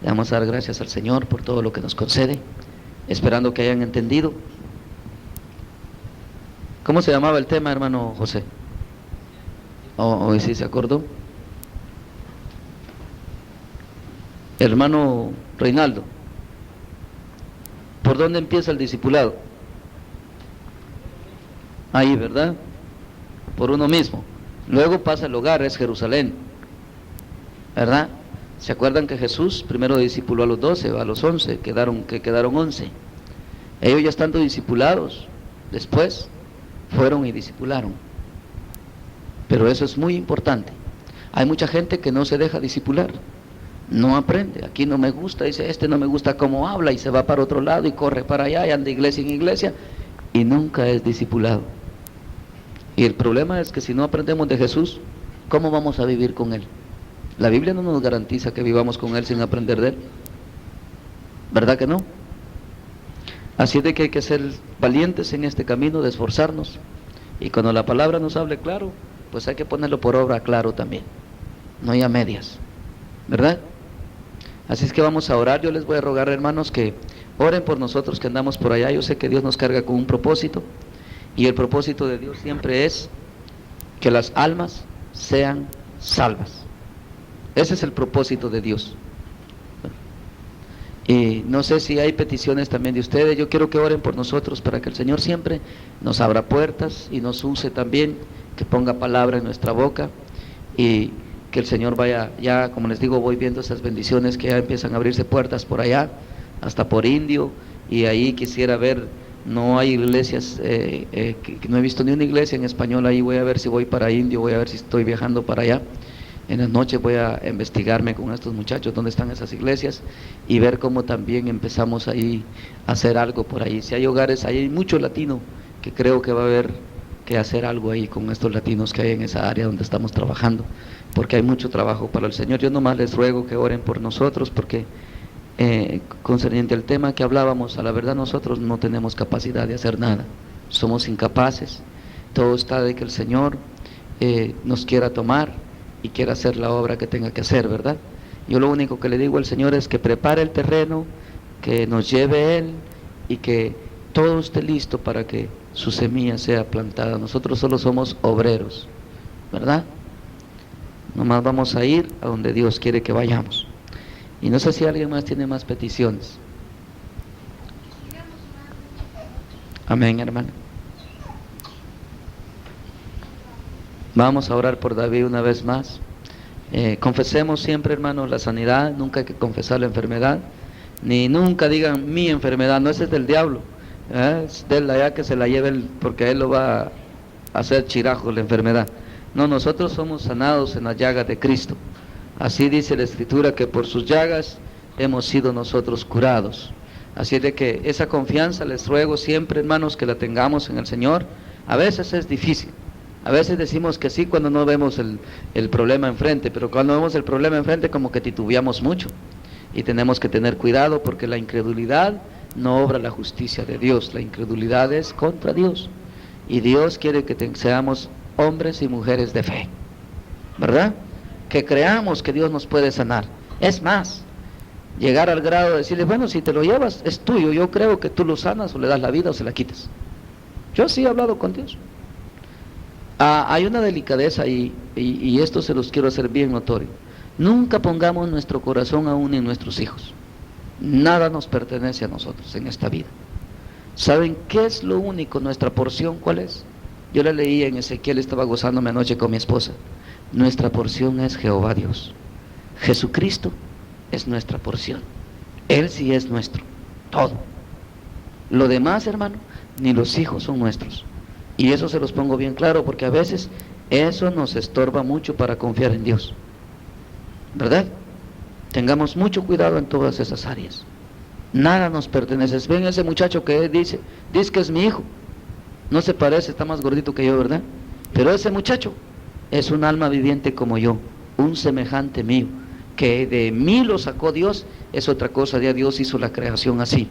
Speaker 3: Le vamos a dar gracias al Señor por todo lo que nos concede, esperando que hayan entendido. ¿Cómo se llamaba el tema, hermano José? ¿O si se acordó? Hermano Reinaldo, ¿por dónde empieza el discipulado? Ahí, ¿verdad? Por uno mismo. Luego pasa el hogar, es Jerusalén, ¿verdad? ¿Se acuerdan que Jesús primero discipuló a los 12, a los 11, quedaron 11? Ellos ya estando discipulados, después fueron y discipularon. Pero eso es muy importante. Hay mucha gente que no se deja discipular, no aprende. Aquí no me gusta, dice, no me gusta cómo habla, y se va para otro lado y corre para allá y anda de iglesia en iglesia y nunca es discipulado. Y el problema es que si no aprendemos de Jesús, ¿cómo vamos a vivir con Él? La Biblia no nos garantiza que vivamos con Él sin aprender de Él, ¿verdad que no? Así de que hay que ser valientes en este camino de esforzarnos, y cuando la palabra nos hable claro, pues hay que ponerlo por obra claro también, no hay a medias, ¿verdad? Así es que vamos a orar. Yo les voy a rogar, hermanos, que oren por nosotros que andamos por allá. Yo sé que Dios nos carga con un propósito, y el propósito de Dios siempre es que las almas sean salvas. Ese es el propósito de Dios. Y no sé si hay peticiones también de ustedes. Yo quiero que oren por nosotros para que el Señor siempre nos abra puertas y nos use también, que ponga palabra en nuestra boca, y que el Señor vaya, ya como les digo, voy viendo esas bendiciones que ya empiezan a abrirse puertas por allá, hasta por Indio, y ahí quisiera ver, no hay iglesias, que no he visto ni una iglesia en español ahí. Voy a ver si voy para Indio, voy a ver si estoy viajando para allá. En las noches voy a investigarme con estos muchachos dónde están esas iglesias y ver cómo también empezamos ahí a hacer algo por ahí. Si hay hogares, ahí hay mucho latino, que creo que va a haber que hacer algo ahí con estos latinos que hay en esa área donde estamos trabajando, porque hay mucho trabajo para el Señor. Yo nomás les ruego que oren por nosotros, porque concerniente al tema que hablábamos, a la verdad nosotros no tenemos capacidad de hacer nada, somos incapaces. Todo está de que el Señor nos quiera tomar y quiera hacer la obra que tenga que hacer, ¿verdad? Yo lo único que le digo al Señor es que prepare el terreno, que nos lleve Él, y que todo esté listo para que su semilla sea plantada. Nosotros solo somos obreros, ¿verdad? Nomás vamos a ir a donde Dios quiere que vayamos. Y no sé si alguien más tiene más peticiones.
Speaker 2: Amén, hermano. Vamos a orar por David una vez más. Confesemos siempre, hermanos, la sanidad. Nunca hay que confesar la enfermedad, ni nunca digan mi enfermedad. No, ese es del diablo, es de él allá, que se la lleve él, porque él lo va a hacer chirajo la enfermedad. No, nosotros somos sanados en las llagas de Cristo. Así dice la Escritura, que por sus llagas hemos sido nosotros curados. Así de que esa confianza les ruego siempre, hermanos, que la tengamos en el Señor. A veces es difícil, a veces decimos que sí cuando no vemos el problema enfrente, pero cuando vemos el problema enfrente como que titubeamos mucho. Y tenemos que tener cuidado, porque la incredulidad no obra la justicia de Dios. La incredulidad es contra Dios, y Dios quiere que seamos hombres y mujeres de fe, ¿verdad? Que creamos que Dios nos puede sanar. Es más, llegar al grado de decirle, bueno, si te lo llevas, es tuyo, yo creo que tú lo sanas, o le das la vida o se la quitas. Yo sí he hablado con Dios. Hay una delicadeza y esto se los quiero hacer bien notorio. Nunca pongamos nuestro corazón aún en nuestros hijos. Nada nos pertenece a nosotros en esta vida. ¿Saben qué es lo único, nuestra porción? ¿Cuál es? Yo la leí en Ezequiel, estaba gozándome anoche con mi esposa. Nuestra porción es Jehová Dios. Jesucristo es nuestra porción. Él sí es nuestro, todo. Lo demás, hermano, ni los hijos son nuestros. Y eso se los pongo bien claro, porque a veces eso nos estorba mucho para confiar en Dios, ¿verdad? Tengamos mucho cuidado en todas esas áreas. Nada nos pertenece. Ven ese muchacho que dice que es mi hijo. No se parece, está más gordito que yo, ¿verdad? Pero ese muchacho es un alma viviente como yo, un semejante mío, que de mí lo sacó Dios. Es otra cosa, ya Dios hizo la creación así.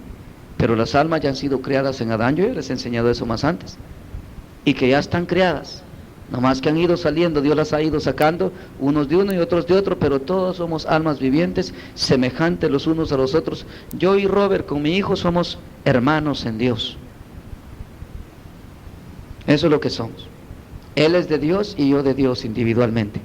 Speaker 2: Pero las almas ya han sido creadas en Adán. Yo ya les he enseñado eso más antes. Y que ya están creadas, nomás que han ido saliendo, Dios las ha ido sacando, unos de uno y otros de otro, pero todos somos almas vivientes, semejantes los unos a los otros. Yo y Robert con mi hijo somos hermanos en Dios. Eso es lo que somos. Él es de Dios y yo de Dios individualmente.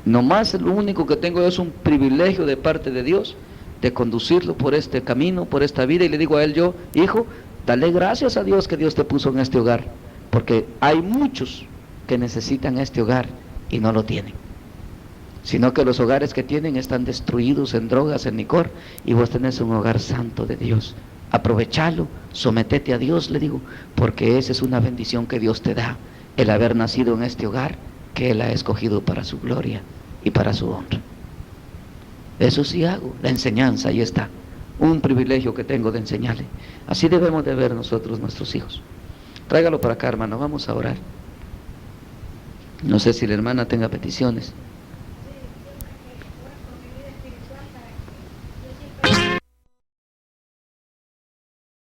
Speaker 2: Nomás lo único que tengo es un privilegio de parte de Dios, de conducirlo por este camino, por esta vida, y le digo a él yo, hijo, dale gracias a Dios que Dios te puso en este hogar, porque hay muchos que necesitan este hogar y no lo tienen, sino que los hogares que tienen están destruidos en drogas, en licor, y vos tenés un hogar santo de Dios. Aprovechalo, sometete a Dios, le digo, porque esa es una bendición que Dios te da, el haber nacido en este hogar que Él ha escogido para su gloria y para su honra. Eso sí hago, la enseñanza, ahí está, un privilegio que tengo de enseñarle. Así debemos de ver nosotros nuestros hijos. Tráigalo para acá, hermano, vamos a orar. No sé si la hermana tenga peticiones.